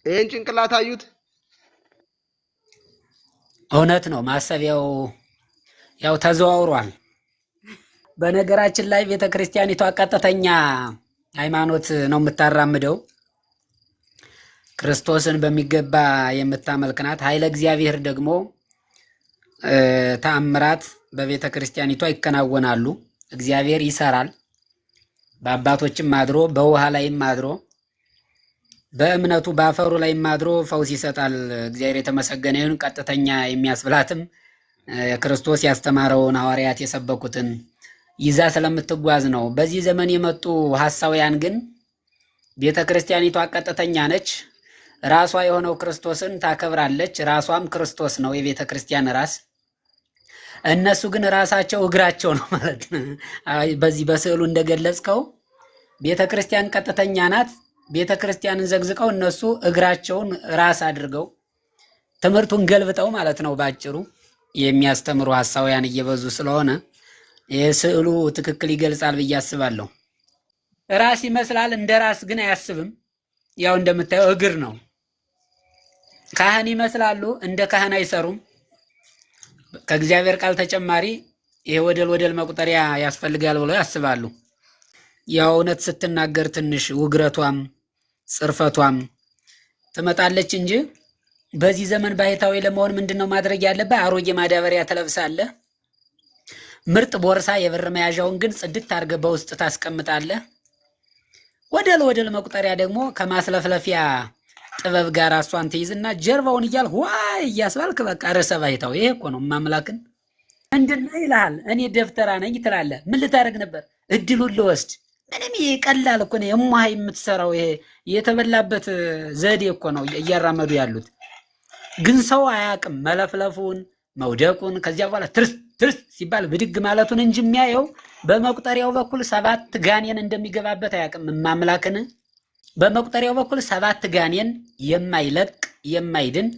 ይሄን ጭንቅላት አዩት። እውነት ነው። ማሰቢያው ያው ተዘዋውሯል። በነገራችን ላይ ቤተክርስቲያኒቷ ቀጥተኛ ሃይማኖት ነው የምታራምደው። ክርስቶስን በሚገባ የምታመልክ ናት። ኃይለ እግዚአብሔር ደግሞ ተአምራት በቤተክርስቲያኒቷ ይከናወናሉ። እግዚአብሔር ይሰራል። በአባቶችም አድሮ በውሃ ላይም አድሮ በእምነቱ ባፈሩ ላይም አድሮ ፈውስ ይሰጣል። እግዚአብሔር የተመሰገነ ይሁን። ቀጥተኛ የሚያስብላትም ክርስቶስ ያስተማረውን ሐዋርያት የሰበኩትን ይዛ ስለምትጓዝ ነው። በዚህ ዘመን የመጡ ሐሳውያን ግን ቤተክርስቲያኒቷ ቀጥተኛ ነች። ራሷ የሆነው ክርስቶስን ታከብራለች። ራሷም ክርስቶስ ነው የቤተክርስቲያን ራስ። እነሱ ግን ራሳቸው እግራቸው ነው ማለት ነው። በዚህ በስዕሉ እንደገለጽከው ቤተክርስቲያን ቀጥተኛ ናት። ቤተክርስቲያንን ዘግዝቀው እነሱ እግራቸውን ራስ አድርገው ትምህርቱን ገልብጠው ማለት ነው። ባጭሩ የሚያስተምሩ ሐሳውያን እየበዙ ስለሆነ ይህ ስዕሉ ትክክል ይገልጻል ብዬ አስባለሁ። ራስ ይመስላል፣ እንደ ራስ ግን አያስብም። ያው እንደምታየው እግር ነው። ካህን ይመስላሉ፣ እንደ ካህን አይሰሩም። ከእግዚአብሔር ቃል ተጨማሪ ይሄ ወደል መቁጠሪያ ያስፈልጋል ብለው ያስባሉ። ያው እውነት ስትናገር ትንሽ ውግረቷም ጽርፈቷም ትመጣለች እንጂ በዚህ ዘመን ባሕታዊ ለመሆን ምንድነው ማድረግ ያለበት? አሮጌ ማዳበሪያ ትለብሳለህ። ምርጥ ቦርሳ የብር መያዣውን ግን ጽድት አድርገህ በውስጥ ታስቀምጣለህ። ወደል መቁጠሪያ ደግሞ ከማስለፍለፊያ ጥበብ ጋር እሷን ትይዝና ጀርባውን እያልክ ዋይ እያስባልክ በቃ ርዕሰ ባሕታዊ። ይሄ እኮ ነው ማምላክን ምንድነው ይልሃል። እኔ ደፍተራ ነኝ ትላለህ። ምን ልታደርግ ነበር? እድሉን ልወስድ። ምንም ይሄ ቀላል እኮ ነው። የማይ የምትሰራው ይሄ የተበላበት ዘዴ እኮ ነው እያራመዱ ያሉት። ግን ሰው አያውቅም መለፍለፉን መውደቁን። ከዚያ በኋላ ትርስ ሲባል ብድግ ማለቱን እንጂ የሚያየው በመቁጠሪያው በኩል 7 ጋኔን እንደሚገባበት አያውቅም። ማምላክን በመቁጠሪያው በኩል 7 ጋኔን የማይለቅ የማይድን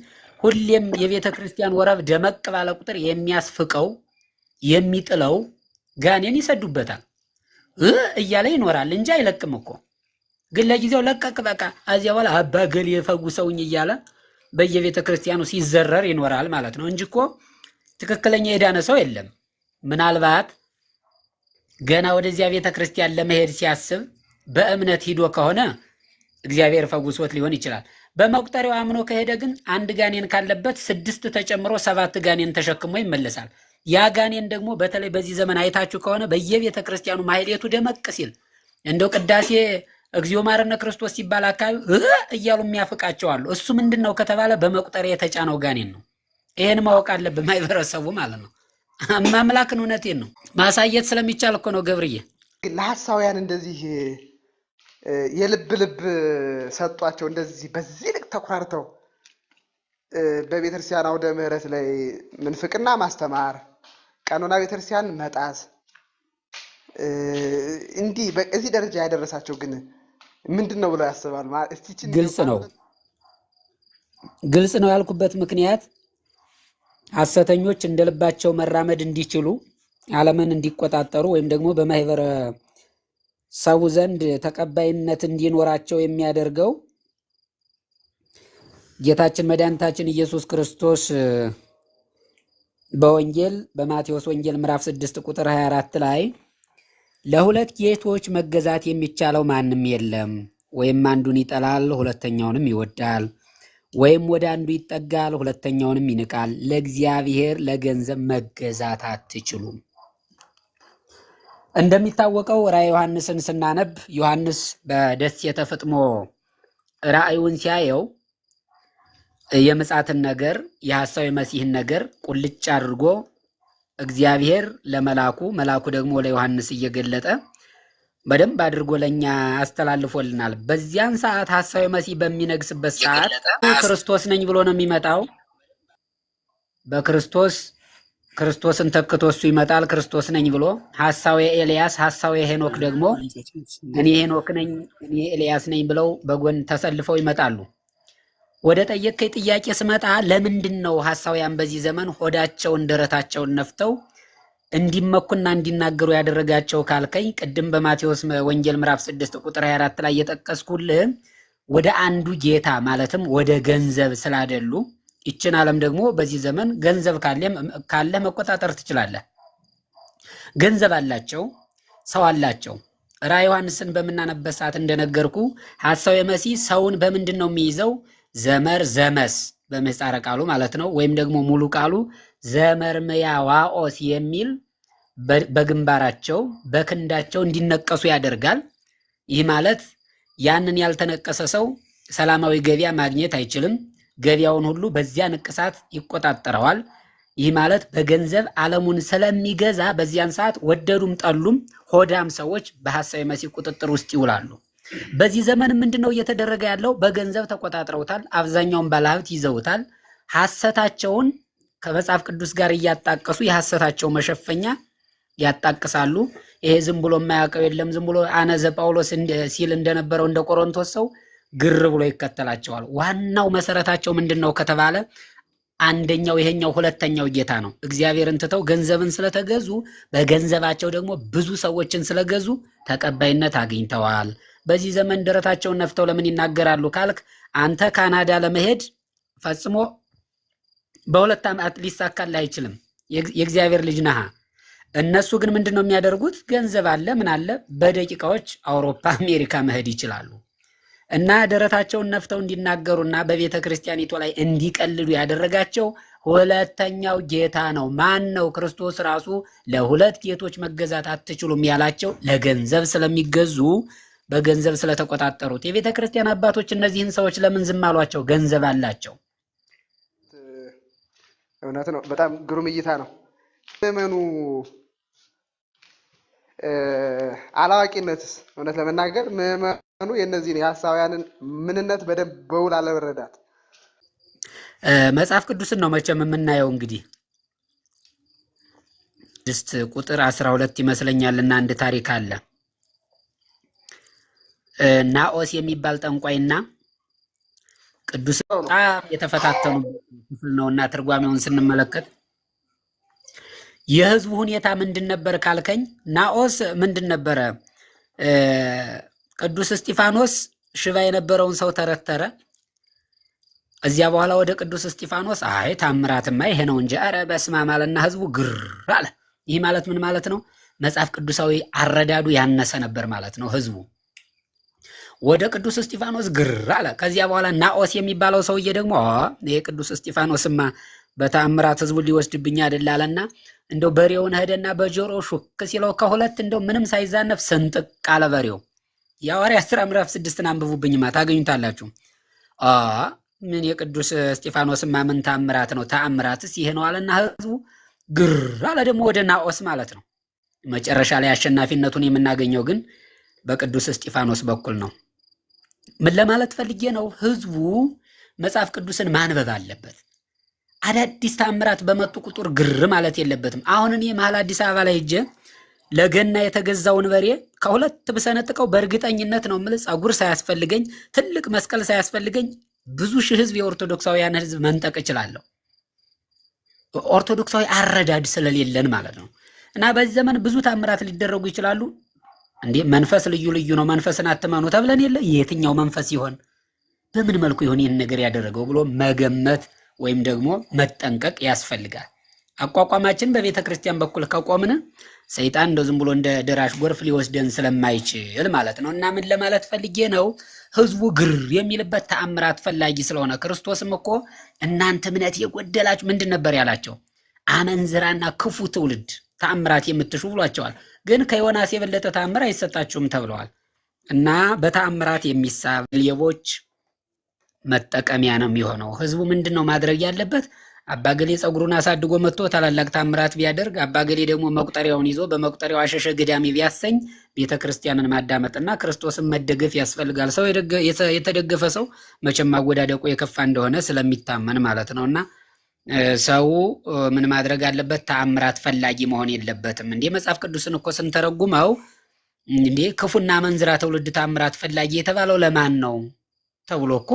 ሁሌም የቤተ ክርስቲያን ወረብ ደመቅ ባለ ቁጥር የሚያስፍቀው የሚጥለው ጋኔን ይሰዱበታል እያለ ይኖራል እንጂ አይለቅም እኮ። ግን ለጊዜው ለቀቅ በቃ። አዚያ በኋላ አባ ገሌ የፈጉሰውኝ እያለ በየቤተ ክርስቲያኑ ሲዘረር ይኖራል ማለት ነው እንጂ እኮ ትክክለኛ የዳነ ሰው የለም። ምናልባት ገና ወደዚያ ቤተ ክርስቲያን ለመሄድ ሲያስብ በእምነት ሂዶ ከሆነ እግዚአብሔር ፈጉሶት ሊሆን ይችላል። በመቁጠሪያው አምኖ ከሄደ ግን አንድ ጋኔን ካለበት 6 ተጨምሮ 7 ጋኔን ተሸክሞ ይመለሳል። ያ ጋኔን ደግሞ በተለይ በዚህ ዘመን አይታችሁ ከሆነ በየቤተ ክርስቲያኑ ማህሌቱ ደመቅ ሲል እንደው ቅዳሴ እግዚኦ ማረነ ክርስቶስ ሲባል አካባቢ እያሉ የሚያፍቃቸው አሉ። እሱ ምንድነው ከተባለ በመቁጠሪያ የተጫነው ጋኔን ነው። ይሄን ማወቅ አለብን ማይበረሰቡ ማለት ነው። ማምላክን እውነቴን ነው ማሳየት ስለሚቻል እኮ ነው ገብርዬ። ለሐሳውያን እንደዚህ የልብ ሰጧቸው። እንደዚህ በዚህ ልክ ተኩራርተው በቤተክርስቲያን አውደ ምሕረት ላይ ምንፍቅና ማስተማር፣ ቀኖና ቤተክርስቲያን መጣስ እንዲህ በዚህ ደረጃ ያደረሳቸው ግን ምንድነው ብለው ያስባሉ? ግልጽ ነው ያልኩበት ምክንያት ሐሰተኞች እንደልባቸው መራመድ እንዲችሉ ዓለምን እንዲቆጣጠሩ ወይም ደግሞ በማህበረ ሰው ዘንድ ተቀባይነት እንዲኖራቸው የሚያደርገው ጌታችን መድኃኒታችን ኢየሱስ ክርስቶስ በወንጌል በማቴዎስ ወንጌል ምዕራፍ 6 ቁጥር 24 ላይ ለሁለት ጌቶች መገዛት የሚቻለው ማንም የለም፣ ወይም አንዱን ይጠላል ሁለተኛውንም ይወዳል፣ ወይም ወደ አንዱ ይጠጋል ሁለተኛውንም ይንቃል። ለእግዚአብሔር ለገንዘብ መገዛት አትችሉም። እንደሚታወቀው ራዕየ ዮሐንስን ስናነብ ዮሐንስ በደሴተ ፍጥሞ ራእዩን ሲያየው የምጽአትን ነገር የሐሳዊ መሲህን ነገር ቁልጭ አድርጎ እግዚአብሔር ለመላኩ መላኩ ደግሞ ለዮሐንስ እየገለጠ በደንብ አድርጎ ለኛ አስተላልፎልናል። በዚያን ሰዓት ሐሳዊ መሲህ በሚነግስበት ሰዓት ክርስቶስ ነኝ ብሎ ነው የሚመጣው። ክርስቶስን ተክቶ እሱ ይመጣል ክርስቶስ ነኝ ብሎ። ሐሳዊ ኤልያስ ሐሳዊ ሄኖክ ደግሞ እኔ ሄኖክ ነኝ እኔ ኤልያስ ነኝ ብለው በጎን ተሰልፈው ይመጣሉ። ወደ ጠየቀኝ ጥያቄ ስመጣ ለምንድን ነው ሐሳውያን በዚህ ዘመን ሆዳቸውን ደረታቸውን ነፍተው እንዲመኩና እንዲናገሩ ያደረጋቸው ካልከኝ ቅድም በማቴዎስ ወንጌል ምዕራፍ 6 ቁጥር 24 ላይ የጠቀስኩልህ ወደ አንዱ ጌታ ማለትም ወደ ገንዘብ ስላደሉ ይችን ዓለም ደግሞ በዚህ ዘመን ገንዘብ ካለ መቆጣጠር ትችላለህ። ገንዘብ አላቸው፣ ሰው አላቸው። ራዕየ ዮሐንስን በምናነበት ሰዓት እንደነገርኩ ሐሳዌ መሲህ ሰውን በምንድን ነው የሚይዘው? ዘመር ዘመስ በምህጻረ ቃሉ ማለት ነው። ወይም ደግሞ ሙሉ ቃሉ ዘመርምያ ዋኦስ የሚል በግንባራቸው በክንዳቸው እንዲነቀሱ ያደርጋል። ይህ ማለት ያንን ያልተነቀሰ ሰው ሰላማዊ ገበያ ማግኘት አይችልም። ገበያውን ሁሉ በዚያ ንቅሳት ይቆጣጠረዋል። ይህ ማለት በገንዘብ ዓለሙን ስለሚገዛ በዚያን ሰዓት ወደዱም ጠሉም ሆዳም ሰዎች በሐሳዌ መሲህ ቁጥጥር ውስጥ ይውላሉ። በዚህ ዘመን ምንድነው እየተደረገ ያለው? በገንዘብ ተቆጣጥረውታል። አብዛኛውን ባለሀብት ይዘውታል። ሐሰታቸውን ከመጽሐፍ ቅዱስ ጋር እያጣቀሱ የሐሰታቸው መሸፈኛ ያጣቅሳሉ። ይሄ ዝም ብሎ የማያውቀው የለም። ዝም ብሎ አነዘ ጳውሎስ ሲል እንደነበረው እንደ ቆሮንቶስ ሰው ግር ብሎ ይከተላቸዋል። ዋናው መሰረታቸው ምንድነው ከተባለ አንደኛው ይሄኛው ሁለተኛው ጌታ ነው። እግዚአብሔርን ትተው ገንዘብን ስለተገዙ በገንዘባቸው ደግሞ ብዙ ሰዎችን ስለገዙ ተቀባይነት አግኝተዋል። በዚህ ዘመን ደረታቸውን ነፍተው ለምን ይናገራሉ ካልክ አንተ ካናዳ ለመሄድ ፈጽሞ በሁለት ዓመት ሊሳካልህ አይችልም። የእግዚአብሔር ልጅ ነህ። እነሱ ግን ምንድነው የሚያደርጉት? ገንዘብ አለ ምን አለ በደቂቃዎች አውሮፓ፣ አሜሪካ መሄድ ይችላሉ። እና ደረታቸውን ነፍተው እንዲናገሩና በቤተ ክርስቲያኒቱ ላይ እንዲቀልዱ ያደረጋቸው ሁለተኛው ጌታ ነው። ማን ነው? ክርስቶስ ራሱ ለሁለት ጌቶች መገዛት አትችሉም ያላቸው ለገንዘብ ስለሚገዙ በገንዘብ ስለተቆጣጠሩት። የቤተ ክርስቲያን አባቶች እነዚህን ሰዎች ለምን ዝም አሏቸው? ገንዘብ አላቸው። እውነት ነው። በጣም ግሩም እይታ ነው። ዘመኑ አላዋቂነትስ እውነት ለመናገር ምዕመኑ የእነዚህን የሐሳውያንን ምንነት በደንብ በውል አለመረዳት። መጽሐፍ ቅዱስን ነው መቼም የምናየው። እንግዲህ 6 ቁጥር 12 ይመስለኛልና አንድ ታሪክ አለ። ናኦስ የሚባል ጠንቋይና ቅዱስ በጣም የተፈታተኑ ክፍል ነውና ትርጓሜውን ስንመለከት የህዝቡ ሁኔታ ምንድን ነበር ካልከኝ፣ ናኦስ ምንድን ነበረ? ቅዱስ እስጢፋኖስ ሽባ የነበረውን ሰው ተረተረ። እዚያ በኋላ ወደ ቅዱስ እስጢፋኖስ አይ ታምራትማ ይሄ ነው እንጂ ኧረ በስመ አብ አለና ህዝቡ ግር አለ። ይህ ማለት ምን ማለት ነው? መጽሐፍ ቅዱሳዊ አረዳዱ ያነሰ ነበር ማለት ነው። ህዝቡ ወደ ቅዱስ እስጢፋኖስ ግር አለ። ከዚያ በኋላ ናኦስ የሚባለው ሰውዬ ደግሞ ይሄ ቅዱስ እስጢፋኖስማ በተአምራት ህዝቡን ሊወስድብኝ አይደል አለና እንደው በሬውን ሄደና በጆሮ ሹክ ሲለው ከሁለት እንደው ምንም ሳይዛነፍ ስንጥቅ አለ በሬው። የሐዋርያት ሥራ ምዕራፍ 6ን አንብቡብኝማ ታገኙታላችሁ። ምን የቅዱስ እስጢፋኖስማ ምን ተአምራት ነው? ተአምራትስ ይሄ ነው አለና ህዝቡ ግር አለ። ደግሞ ወደ ናኦስ ማለት ነው። መጨረሻ ላይ አሸናፊነቱን የምናገኘው ግን በቅዱስ እስጢፋኖስ በኩል ነው። ምን ለማለት ፈልጌ ነው? ህዝቡ መጽሐፍ ቅዱስን ማንበብ አለበት። አዳዲስ ተአምራት በመጡ ቁጥር ግር ማለት የለበትም። አሁን እኔ መሀል አዲስ አበባ ላይ ሄጄ ለገና የተገዛውን በሬ ከሁለት ብሰነጥቀው በእርግጠኝነት ነው የምልህ ፀጉር ሳያስፈልገኝ ትልቅ መስቀል ሳያስፈልገኝ ብዙ ሺህ ህዝብ የኦርቶዶክሳውያን ህዝብ መንጠቅ እችላለሁ። ኦርቶዶክሳዊ አረዳድ ስለሌለን ማለት ነው። እና በዚህ ዘመን ብዙ ተአምራት ሊደረጉ ይችላሉ። እንዴ መንፈስ ልዩ ልዩ ነው፣ መንፈስን አትመኑ ተብለን የለ? የትኛው መንፈስ ይሆን በምን መልኩ ይሆን ይህን ነገር ያደረገው ብሎ መገመት ወይም ደግሞ መጠንቀቅ ያስፈልጋል። አቋቋማችን በቤተ ክርስቲያን በኩል ከቆምን ሰይጣን እንደው ዝም ብሎ እንደ ደራሽ ጎርፍ ሊወስደን ስለማይችል ማለት ነው። እና ምን ለማለት ፈልጌ ነው? ህዝቡ ግር የሚልበት ተአምራት ፈላጊ ስለሆነ ክርስቶስም እኮ እናንተ እምነት የጎደላችሁ ምንድን ነበር ያላቸው? አመንዝራና ክፉ ትውልድ ተአምራት የምትሹ ብሏቸዋል። ግን ከዮናስ የበለጠ ተአምር አይሰጣችሁም ተብለዋል። እና በተአምራት የሚሳብ ሌቦች መጠቀሚያ ነው የሚሆነው። ህዝቡ ምንድን ነው ማድረግ ያለበት? አባገሌ ፀጉሩን አሳድጎ መጥቶ ታላላቅ ታምራት ቢያደርግ፣ አባገሌ ደግሞ መቁጠሪያውን ይዞ በመቁጠሪያው አሸሸ ገዳሚ ቢያሰኝ ቤተክርስቲያንን ማዳመጥና ክርስቶስን መደገፍ ያስፈልጋል። ሰው የተደገፈ ሰው መቼም ማወዳደቁ የከፋ እንደሆነ ስለሚታመን ማለት ነውና ሰው ምን ማድረግ አለበት? ተአምራት ፈላጊ መሆን የለበትም። እንዴ መጽሐፍ ቅዱስን እኮ ስንተረጉመው እንዴ ክፉና መንዝራ ትውልድ ተአምራት ፈላጊ የተባለው ለማን ነው ተብሎ እኮ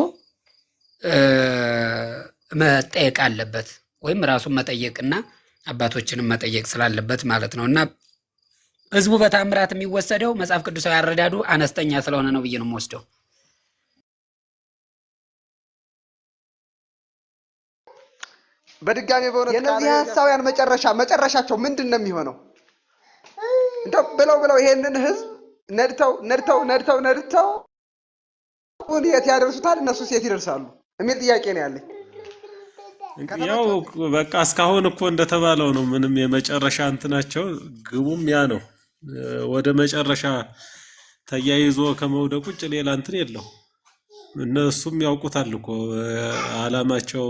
መጠየቅ አለበት፣ ወይም ራሱን መጠየቅና አባቶችንም መጠየቅ ስላለበት ማለት ነው። እና ህዝቡ በተአምራት የሚወሰደው መጽሐፍ ቅዱሳዊ አረዳዱ አነስተኛ ስለሆነ ነው ብዬ ነው የምወስደው። በድጋሚ በእውነት የነዚህ ሐሳውያን መጨረሻቸው ምንድን ነው የሚሆነው? እንደው ብለው ይሄንን ህዝብ ነድተው የት ያደርሱታል? እነሱስ የት ይደርሳሉ የሚል ጥያቄ ነው ያለኝ። ያው በቃ እስካሁን እኮ እንደተባለው ነው። ምንም የመጨረሻ እንትናቸው ግቡም ያ ነው። ወደ መጨረሻ ተያይዞ ከመውደቅ ውጭ ሌላ እንትን የለው። እነሱም ያውቁታል እኮ ዓላማቸው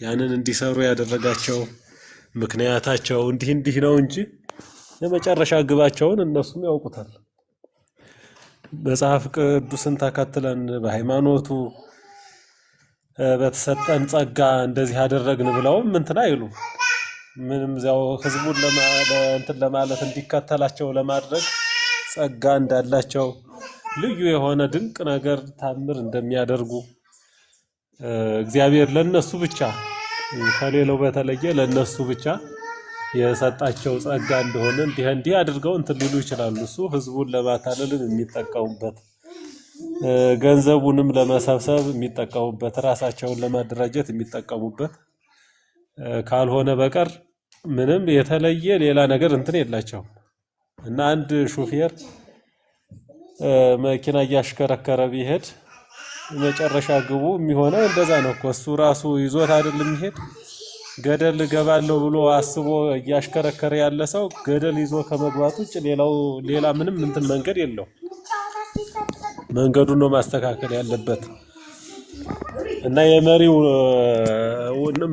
ያንን እንዲሰሩ ያደረጋቸው ምክንያታቸው እንዲህ ነው እንጂ የመጨረሻ ግባቸውን እነሱም ያውቁታል። መጽሐፍ ቅዱስን ተከትለን በሃይማኖቱ በተሰጠን ጸጋ እንደዚህ ያደረግን ብለውም እንትን አይሉ ምንም ያው ህዝቡን ለማለት እንዲከተላቸው ለማድረግ ጸጋ እንዳላቸው ልዩ የሆነ ድንቅ ነገር ታምር እንደሚያደርጉ እግዚአብሔር ለነሱ ብቻ ከሌላው በተለየ ለነሱ ብቻ የሰጣቸው ጸጋ እንደሆነ እንዲህ አድርገው እንትን ሊሉ ይችላሉ። እሱ ህዝቡን ለማታለልን የሚጠቀሙበት ገንዘቡንም ለመሰብሰብ የሚጠቀሙበት ራሳቸውን ለማደራጀት የሚጠቀሙበት ካልሆነ በቀር ምንም የተለየ ሌላ ነገር እንትን የላቸውም። እና አንድ ሹፌር መኪና እያሽከረከረ ቢሄድ መጨረሻ ግቡ የሚሆነው እንደዛ ነው እኮ። እሱ ራሱ ይዞት አይደለም ይሄድ ገደል ገባለው ብሎ አስቦ እያሽከረከረ ያለ ሰው ገደል ይዞ ከመግባት ውጭ ሌላ ምንም እንትን መንገድ የለው። መንገዱን ነው ማስተካከል ያለበት እና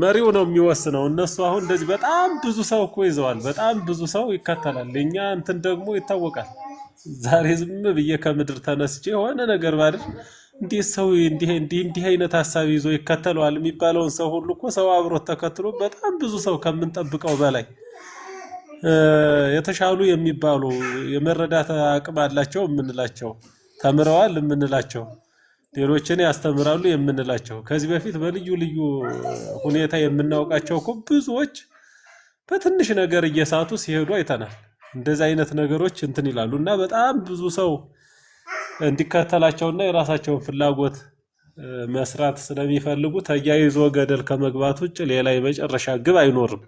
መሪው ነው የሚወስነው። እነሱ አሁን እንደዚህ በጣም ብዙ ሰው እኮ ይዘዋል። በጣም ብዙ ሰው ይከተላል። እኛ እንትን ደግሞ ይታወቃል። ዛሬ ዝም ብዬ ከምድር ተነስቼ የሆነ ነገር ባድር እንዴት ሰው እንዲህ አይነት ሐሳብ ይዞ ይከተለዋል የሚባለውን ሰው ሁሉ እኮ ሰው አብሮት ተከትሎ በጣም ብዙ ሰው ከምንጠብቀው በላይ የተሻሉ የሚባሉ የመረዳት አቅም አላቸው የምንላቸው ተምረዋል የምንላቸው ሌሎችን ያስተምራሉ የምንላቸው ከዚህ በፊት በልዩ ሁኔታ የምናውቃቸው እኮ ብዙዎች በትንሽ ነገር እየሳቱ ሲሄዱ አይተናል። እንደዚህ አይነት ነገሮች እንትን ይላሉ እና በጣም ብዙ ሰው እንዲከተላቸውና የራሳቸውን ፍላጎት መስራት ስለሚፈልጉ ተያይዞ ገደል ከመግባት ውጭ ሌላ የመጨረሻ ግብ አይኖርም።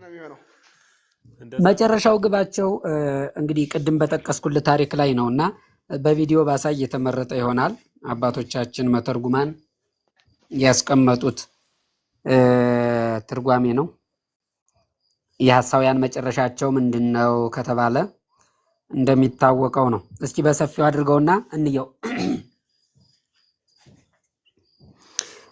መጨረሻው ግባቸው እንግዲህ ቅድም በጠቀስኩልህ ታሪክ ላይ ነውና በቪዲዮ ባሳይ የተመረጠ ይሆናል። አባቶቻችን መተርጉማን ያስቀመጡት ትርጓሜ ነው። የሐሳውያን መጨረሻቸው ምንድነው ከተባለ እንደሚታወቀው ነው። እስኪ በሰፊው አድርገውና እንየው።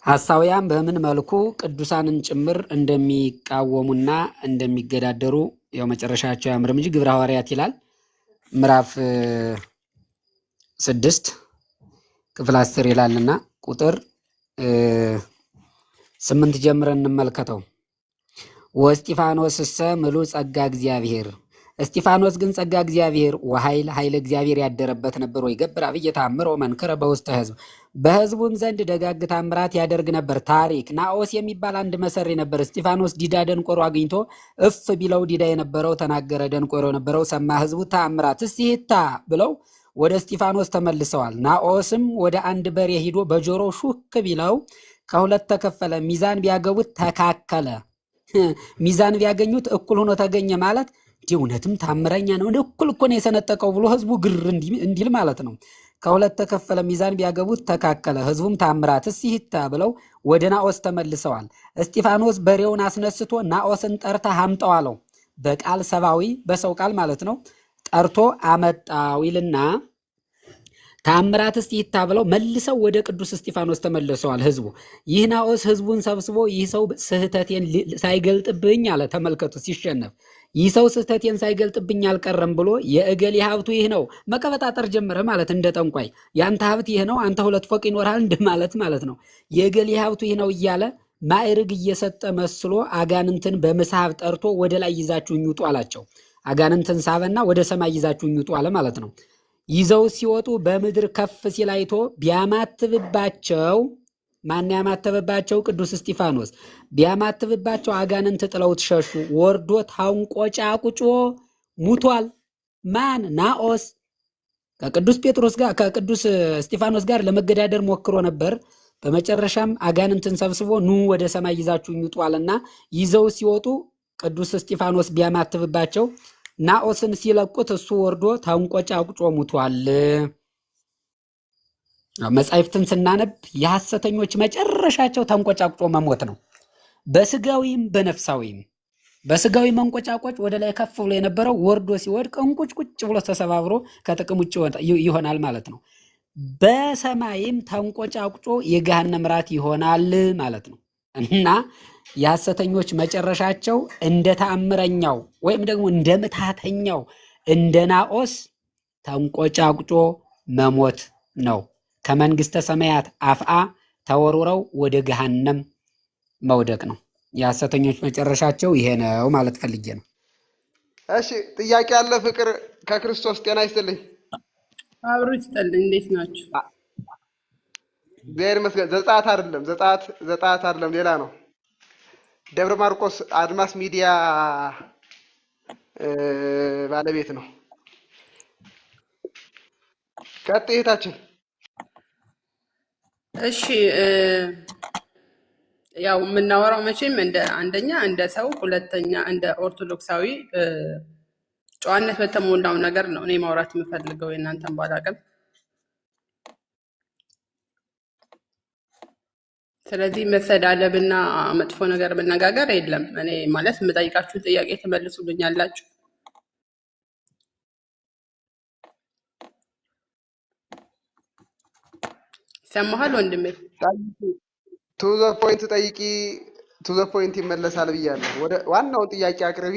ሐሳውያን በምን መልኩ ቅዱሳንን ጭምር እንደሚቃወሙና እንደሚገዳደሩ ያው መጨረሻቸው ያምርም እንጂ ግብረ ሐዋርያት ይላል ምዕራፍ 6 ክፍል 10 ይላልና ቁጥር 8 ጀምረን እንመልከተው። ወእስጢፋኖስሰ ምሉእ ጸጋ እግዚአብሔር፣ እስጢፋኖስ ግን ጸጋ እግዚአብሔር ኃይለ እግዚአብሔር ያደረበት ነበር። ወይ ገብር አብይ ተአምሮ መንከረ በውስተ ሕዝብ፣ በሕዝቡም ዘንድ ደጋግ ታምራት ያደርግ ነበር። ታሪክ ናኦስ የሚባል አንድ መሰሪ ነበር። እስጢፋኖስ ዲዳ ደንቆሮ አግኝቶ እፍ ቢለው ዲዳ የነበረው ተናገረ፣ ደንቆሮ የነበረው ሰማ። ሕዝቡ ተአምራት እስቲታ ብለው ወደ እስጢፋኖስ ተመልሰዋል። ናኦስም ወደ አንድ በሬ ሄዶ በጆሮው ሹክ ቢለው ከሁለት ተከፈለ። ሚዛን ቢያገቡት ተካከለ። ሚዛን ቢያገኙት እኩል ሆኖ ተገኘ ማለት እውነትም ታምረኛ ነው፣ እኩል እኮ ነው የሰነጠቀው ብሎ ህዝቡ ግር እንዲል ማለት ነው። ከሁለት ተከፈለ። ሚዛን ቢያገቡት ተካከለ። ህዝቡም ታምራት እስቲታ ብለው ወደ ናኦስ ተመልሰዋል። እስጢፋኖስ በሬውን አስነስቶ ናኦስን ጠርታ አምጣው አለው። በቃል ሰብአዊ በሰው ቃል ማለት ነው። ጠርቶ አመጣው ይልና ታምራት እስቲታ ብለው መልሰው ወደ ቅዱስ እስጢፋኖስ ተመልሰዋል ህዝቡ። ይህ ናኦስ ህዝቡን ሰብስቦ ይህ ሰው ስህተቴን ሳይገልጥብኝ አለ። ተመልከቱ ሲሸነፍ፣ ይህ ሰው ስህተቴን ሳይገልጥብኝ አልቀረም ብሎ የእገሌ ሀብቱ ይህ ነው መቀበጣጠር ጀመረ ማለት እንደ ጠንቋይ። ያንተ ሀብት ይህ ነው፣ አንተ 2 ፎቅ ይኖርሃል ማለት ነው። የእገሌ ሀብቱ ይህ ነው እያለ ማዕርግ እየሰጠ መስሎ አጋንንትን በምሳብ ጠርቶ ወደ ላይ ይዛችሁኝ ውጡ አላቸው። አጋንንትን ሳበና ወደ ሰማይ ይዛችሁኝ ውጡ አለ ማለት ነው። ይዘው ሲወጡ በምድር ከፍ ሲል አይቶ ቢያማትብባቸው፣ ማን ያማተበባቸው? ቅዱስ እስጢፋኖስ። ቢያማትብባቸው አጋንንት ጥለውት ሸሹ። ወርዶ ታንቆጫቁጮ ሙቷል። ማን? ናኦስ። ከቅዱስ እስጢፋኖስ ጋር ለመገዳደር ሞክሮ ነበር። በመጨረሻም አጋንንትን ሰብስቦ ኑ ወደ ሰማይ ይዛችሁ ይውጡ አለና ይዘው ሲወጡ ቅዱስ እስጢፋኖስ ቢያማትብባቸው ናኦስን ሲለቁት እሱ ወርዶ ተንቆጫቁጮ ሙቷል። መጻሕፍትን ስናነብ የሐሰተኞች መጨረሻቸው ተንቆጫቁጮ መሞት ነው። በስጋዊም በነፍሳዊም። በስጋዊ መንቆጫቆጭ ወደ ላይ ከፍ ብሎ የነበረው ወርዶ ሲወድቅ እንቁጭቁጭ ብሎ ተሰባብሮ ከጥቅም ውጭ ይሆናል ማለት ነው። በሰማይም ተንቆጫቁጮ የገሃነም ራት ይሆናል ማለት ነው እና የሐሰተኞች መጨረሻቸው እንደ ተአምረኛው ወይም ደግሞ እንደ ምታተኛው እንደ ናኦስ ተንቆጫቁጮ መሞት ነው። ከመንግስተ ሰማያት አፍአ ተወርውረው ወደ ገሃነም መውደቅ ነው። የሐሰተኞች መጨረሻቸው ይሄ ነው ማለት ፈልጌ ነው። እሺ ጥያቄ ያለ ፍቅር ከክርስቶስ ጤና ይስጥልኝ። አብሮ ይስጥልኝ። እንዴት ናችሁ? እግዚአብሔር ይመስገን። ዘጸአት አይደለም ሌላ ነው። ደብረ ማርቆስ አድማስ ሚዲያ ባለቤት ነው። ቀጥይ እህታችን። እሺ ያው የምናወራው መቼም አንደኛ እንደ ሰው፣ ሁለተኛ እንደ ኦርቶዶክሳዊ ጨዋነት በተሞላው ነገር ነው እኔ ማውራት የምፈልገው። የእናንተን ባላቅም ስለዚህ መሰዳደብና መጥፎ ነገር መነጋገር የለም። እኔ ማለት የምጠይቃችሁን ጥያቄ ትመልሱልኛላችሁ። ይሰማሃል ወንድሜ? ቱ ዘ ፖይንት ጠይቂ፣ ቱ ዘ ፖይንት ይመለሳል ብያለሁ። ወደ ዋናውን ጥያቄ አቅርቢ፣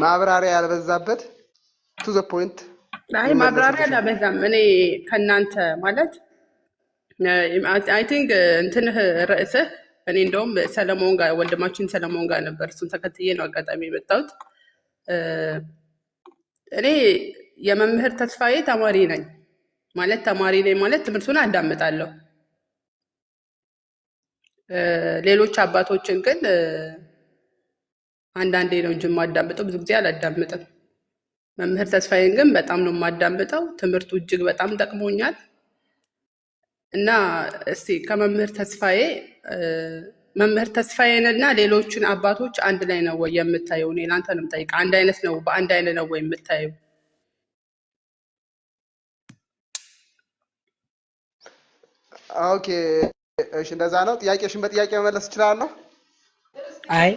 ማብራሪያ ያልበዛበት ቱ ዘ ፖይንት። አይ ማብራሪያ አላበዛም። እኔ ከእናንተ ማለት አይ ቲንክ እንትንህ ርዕስህ እኔ እንደውም ሰለሞን ጋር ወንድማችን ሰለሞን ጋር ነበር፣ እሱን ተከትዬ ነው አጋጣሚ የመጣሁት። እኔ የመምህር ተስፋዬ ተማሪ ነኝ ማለት ትምህርቱን አዳምጣለሁ። ሌሎች አባቶችን ግን አንዳንዴ ነው እንጂ የማዳምጠው፣ ብዙ ጊዜ አላዳምጥም። መምህር ተስፋዬን ግን በጣም ነው የማዳምጠው። ትምህርቱ እጅግ በጣም ጠቅሞኛል እና እስቲ ከመምህር ተስፋዬን እና ሌሎችን አባቶች አንድ ላይ ነው ወይ የምታየው? እኔ ለአንተ ነው የምጠይቀው። አንድ አይነት ነው በአንድ አይነት ነው ወይ የምታየው? ኦኬ እሺ፣ እንደዛ ነው። ጥያቄሽን በጥያቄ መመለስ እችላለሁ? አይ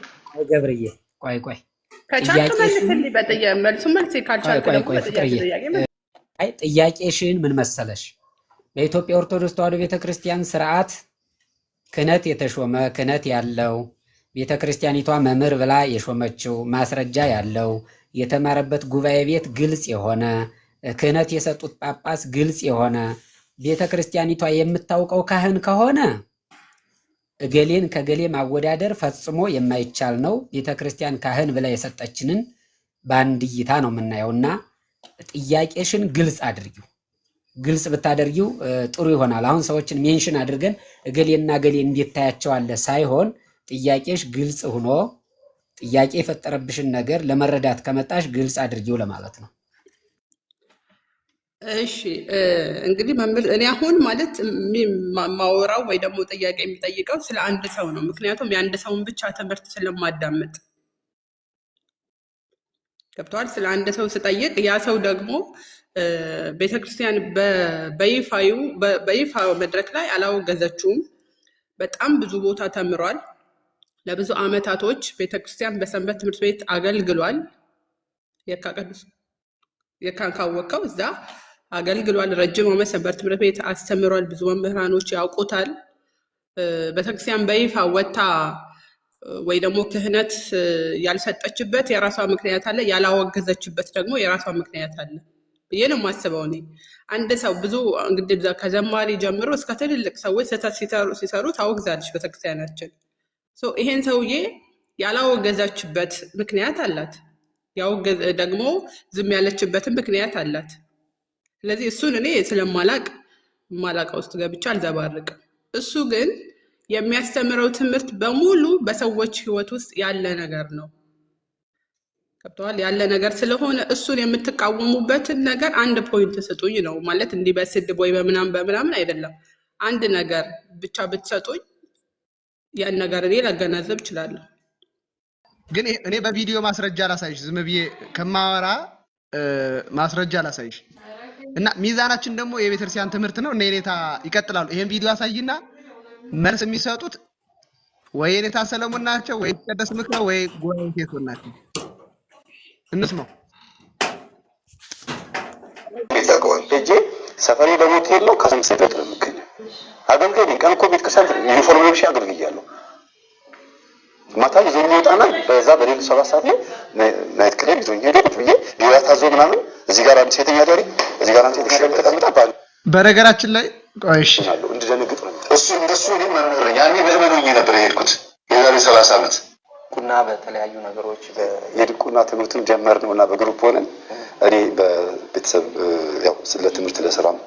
ገብርዬ ቆይ ከቻልክ መልስልኝ። መልሱ መልስ ካልቻልክ ደግሞ አይ ጥያቄሽን ምን መሰለሽ? በኢትዮጵያ ኦርቶዶክስ ተዋሕዶ ቤተክርስቲያን ስርዓት ክህነት የተሾመ ክህነት ያለው ቤተክርስቲያኒቷ መምህር ብላ የሾመችው ማስረጃ ያለው የተማረበት ጉባኤ ቤት ግልጽ የሆነ ክህነት የሰጡት ጳጳስ ግልጽ የሆነ ቤተክርስቲያኒቷ የምታውቀው ካህን ከሆነ እገሌን ከገሌ ማወዳደር ፈጽሞ የማይቻል ነው። ቤተክርስቲያን ካህን ብላ የሰጠችንን በአንድ እይታ ነው የምናየውና ጥያቄሽን ግልጽ አድርጊው። ግልጽ ብታደርጊው ጥሩ ይሆናል። አሁን ሰዎችን ሜንሽን አድርገን እገሌና እገሌ እንዴት ታያቸዋለህ ሳይሆን ጥያቄሽ ግልጽ ሆኖ ጥያቄ የፈጠረብሽን ነገር ለመረዳት ከመጣሽ ግልጽ አድርጊው ለማለት ነው። እሺ እንግዲህ መምህር እኔ አሁን ማለት ማወራው ወይ ደግሞ ጥያቄ የሚጠይቀው ስለ አንድ ሰው ነው። ምክንያቱም የአንድ ሰውን ብቻ ትምህርት ስለማዳመጥ ገብተዋል። ስለ አንድ ሰው ስጠይቅ ያ ሰው ደግሞ ቤተክርስቲያን በይፋ መድረክ ላይ አላወገዘችውም። በጣም ብዙ ቦታ ተምሯል። ለብዙ ዓመታቶች ቤተክርስቲያን በሰንበት ትምህርት ቤት አገልግሏል። የካን ካወቀው እዛ አገልግሏል። ረጅም ዓመት ሰንበት ትምህርት ቤት አስተምሯል። ብዙ መምህራኖች ያውቁታል። ቤተክርስቲያን በይፋ ወታ ወይ ደግሞ ክህነት ያልሰጠችበት የራሷ ምክንያት አለ፣ ያላወገዘችበት ደግሞ የራሷ ምክንያት አለ ብዬ ነው የማስበው። እኔ አንድ ሰው ብዙ እንግዲህ ከዘማሪ ጀምሮ እስከ ትልልቅ ሰዎች ስህተት ሲሰሩ ታወግዛለች ቤተክርስቲያናችን። ይሄን ሰውዬ ያላወገዘችበት ምክንያት አላት፣ ደግሞ ዝም ያለችበትን ምክንያት አላት። ስለዚህ እሱን እኔ ስለማላቅ ውስጥ ገብቻ አልዘባርቅም። እሱ ግን የሚያስተምረው ትምህርት በሙሉ በሰዎች ህይወት ውስጥ ያለ ነገር ነው። ገብተዋል ያለ ነገር ስለሆነ እሱን የምትቃወሙበትን ነገር አንድ ፖይንት ስጡኝ ነው ማለት እንዲህ በስድብ ወይ በምናምን አይደለም። አንድ ነገር ብቻ ብትሰጡኝ ያን ነገር እኔ ላገናዘብ እችላለሁ። ግን እኔ በቪዲዮ ማስረጃ ላሳይሽ፣ ዝም ብዬ ከማወራ ማስረጃ ላሳይሽ እና ሚዛናችን ደግሞ የቤተክርስቲያን ትምህርት ነው እና የኔታ ይቀጥላሉ። ይሄን ቪዲዮ አሳይና መልስ የሚሰጡት ወይ የኔታ ሰለሞን ናቸው ወይ ተቀደስ ምክር ነው ወይ ጎይ ቴቶን ናቸው። እንስማው። ቤታቆን እጄ ሰፈሪ በሞቴል ነው ከስም ሰደት ነው የሚገኘው። አገልጋይ ቀን እኮ ቤተክርስቲያን ዩኒፎርም ለብሼ አገልግያለሁ። ማታ ይዞኝ ወጣና በዛ በሌሊት 7 ሰዓት ላይ ናይት ክለብ ይዞኝ ሄደ። ብዬ ቢራ ታዞ ምናምን እዚህ ጋር አንተ ሴተኛ ዳሪ እዚህ ጋር አንተ ሴተኛ ዳሪ ተቀምጣ ባል በነገራችን ላይ ቆይሽ እንድደነግጥ ነው እሱ እንደሱ እኔም መምህር ያኔ በልመዶኝ ነበር የሄድኩት የዛሬ 30 ዓመት ቁና በተለያዩ ነገሮች የድቁና ትምህርቱን ጀመርነውና በግሩፕ ሆነን እኔ በቤተሰብ ያው ስለ ትምህርት ለሰላም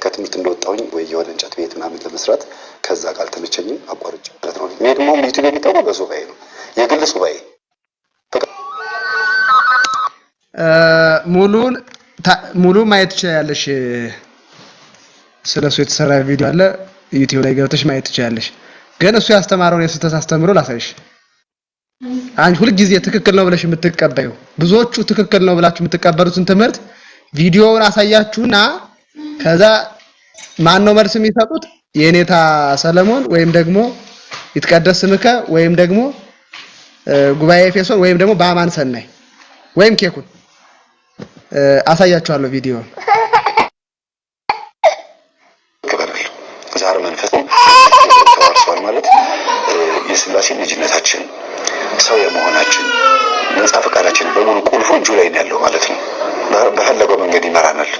ከትምህርት እንደወጣሁኝ ወይ የሆነ እንጨት ቤት ምናምን ለመስራት ከዛ ቃል ተመቸኝ አቋርጬ ነው። እኔ ደግሞ ዩቲዩብ የሚታወቀው በሱባኤ ነው የግል ሱባኤ ሙሉ ማየት ትችያለሽ። ስለሱ የተሰራ ቪዲዮ አለ ዩቲዩብ ላይ ገብተሽ ማየት ትችያለሽ። ግን እሱ ያስተማረውን የስተት አስተምሮ ላሳይሽ። አንቺ ሁሉ ጊዜ ትክክል ነው ብለሽ የምትቀበዩ ብዙዎቹ ትክክል ነው ብላችሁ የምትቀበሉትን ትምህርት ቪዲዮውን አሳያችሁና ከዛ ማን ነው መልስ የሚሰጡት የኔታ ሰለሞን ወይም ደግሞ ይትቀደስ ምከ ወይም ደግሞ ጉባኤ ኤፌሶን ወይም ደግሞ በአማን ሰናይ ወይም ኬኩን አሳያችኋለሁ ቪዲዮውን። ዛሬ መንፈስ ተዋርሷል ማለት የሥላሴ ልጅነታችን ሰው የመሆናችን ነፃ ፈቃዳችን በሙሉ ቁልፉ እጁ ላይ ነው ያለው ማለት ነው። በፈለገው መንገድ ይመራናል።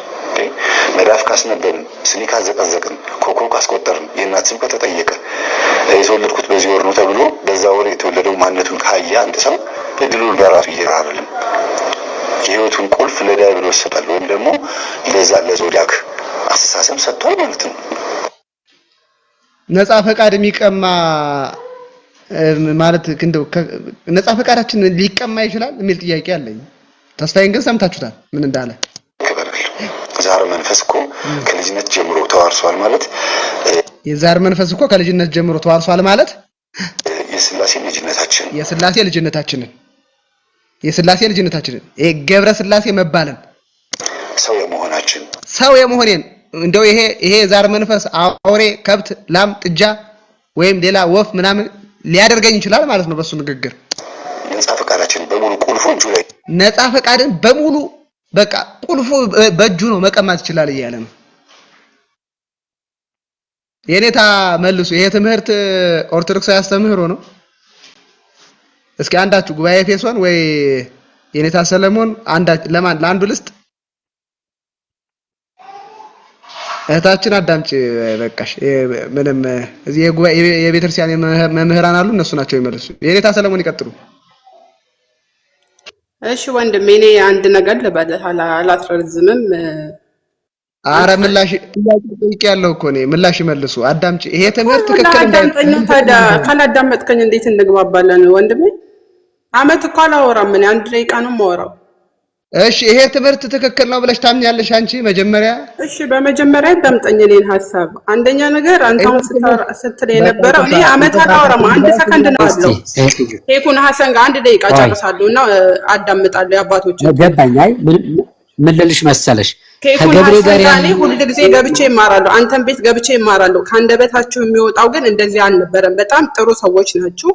መዳፍ ካስነበብን ስኒ ካዘቀዘቅን ኮኮብ ካስቆጠርን የእናት ስም ከተጠየቀ የተወለድኩት በዚህ ወር ነው ተብሎ በዛ ወር የተወለደው ማንነቱን ካያ አንድ ሰው እድሉን በራሱ ይራራል። የህይወቱን ቁልፍ ለዲያብሎስ ሰጥቷል ወይም ደግሞ ለዛ ለዞዲያክ አስተሳሰብ ሰጥቷል ማለት ነው። ነፃ ፈቃድ የሚቀማ ማለት እንደው ነፃ ፈቃዳችን ሊቀማ ይችላል የሚል ጥያቄ አለኝ። ተስፋዬን ግን ሰምታችሁታል ምን እንዳለ። ዛር መንፈስ እኮ ከልጅነት ጀምሮ ተዋርሷል ማለት የዛር መንፈስ እኮ ከልጅነት ጀምሮ ተዋርሷል ማለት የሥላሴ ልጅነታችንን ገብረ ሥላሴ መባልን ሰው የመሆኔን እንደው ይሄ ዛር መንፈስ አውሬ ከብት ላም ጥጃ ወይም ሌላ ወፍ ምናምን ሊያደርገኝ ይችላል ማለት ነው። በሱ ንግግር ነፃ ፈቃዳችን በሙሉ ቁልፉ እጁ ላይ ነፃ ፈቃድን በሙሉ በቃ ቁልፉ በእጁ ነው መቀማት ይችላል እያለ ነው። የኔታ መልሱ። ይሄ ትምህርት ኦርቶዶክሳዊ አስተምህሮ ነው። እስኪ አንዳችሁ ጉባኤ ኤፌሶን ወይ የኔታ ሰለሞን አንዳችሁ ለማን ለአንዱ ልስጥ። እህታችን አዳምጪ በቃሽ። ምንም እዚህ የጉባኤ የቤተክርስቲያን መምህራን አሉ እነሱ ናቸው ይመልሱ። የኔታ ሰለሞን ይቀጥሉ። እሺ ወንድሜ እኔ አንድ ነገር ልበልህ አላስረዝምም። አረ ምላሽ ጥያቄ ጠይቄያለሁ እኮ እኔ ምላሽ ይመልሱ። አዳምጪ። ይሄ ትምህርት ትክክል እንዳይጠኝ ታዲያ ካላዳመጥከኝ እንዴት እንግባባለን ወንድሜ? አመት እኮ አላወራም እኔ 1 ደቂቃ ነው የማወራው። እሺ ይሄ ትምህርት ትክክል ነው ብለሽ ታምኛለሽ አንቺ መጀመሪያ? እሺ በመጀመሪያ አዳምጠኝ እኔን ሐሳብ። አንደኛ ነገር አንተው ስትል የነበረው እኔ አመት አላወራም 1 ሰከንድ ነው አለው። ኬኩን ሐሰን ጋር 1 ደቂቃ ጨርሳለሁና አዳምጣለሁ የአባቶች ገባኝ። አይ ምን ልልሽ መሰለሽ ከገብሬ ጋር ያኔ ሁሉ ጊዜ ገብቼ እማራለሁ፣ አንተም ቤት ገብቼ እማራለሁ። ካንደበታችሁ የሚወጣው ግን እንደዚህ አልነበረም። በጣም ጥሩ ሰዎች ናችሁ።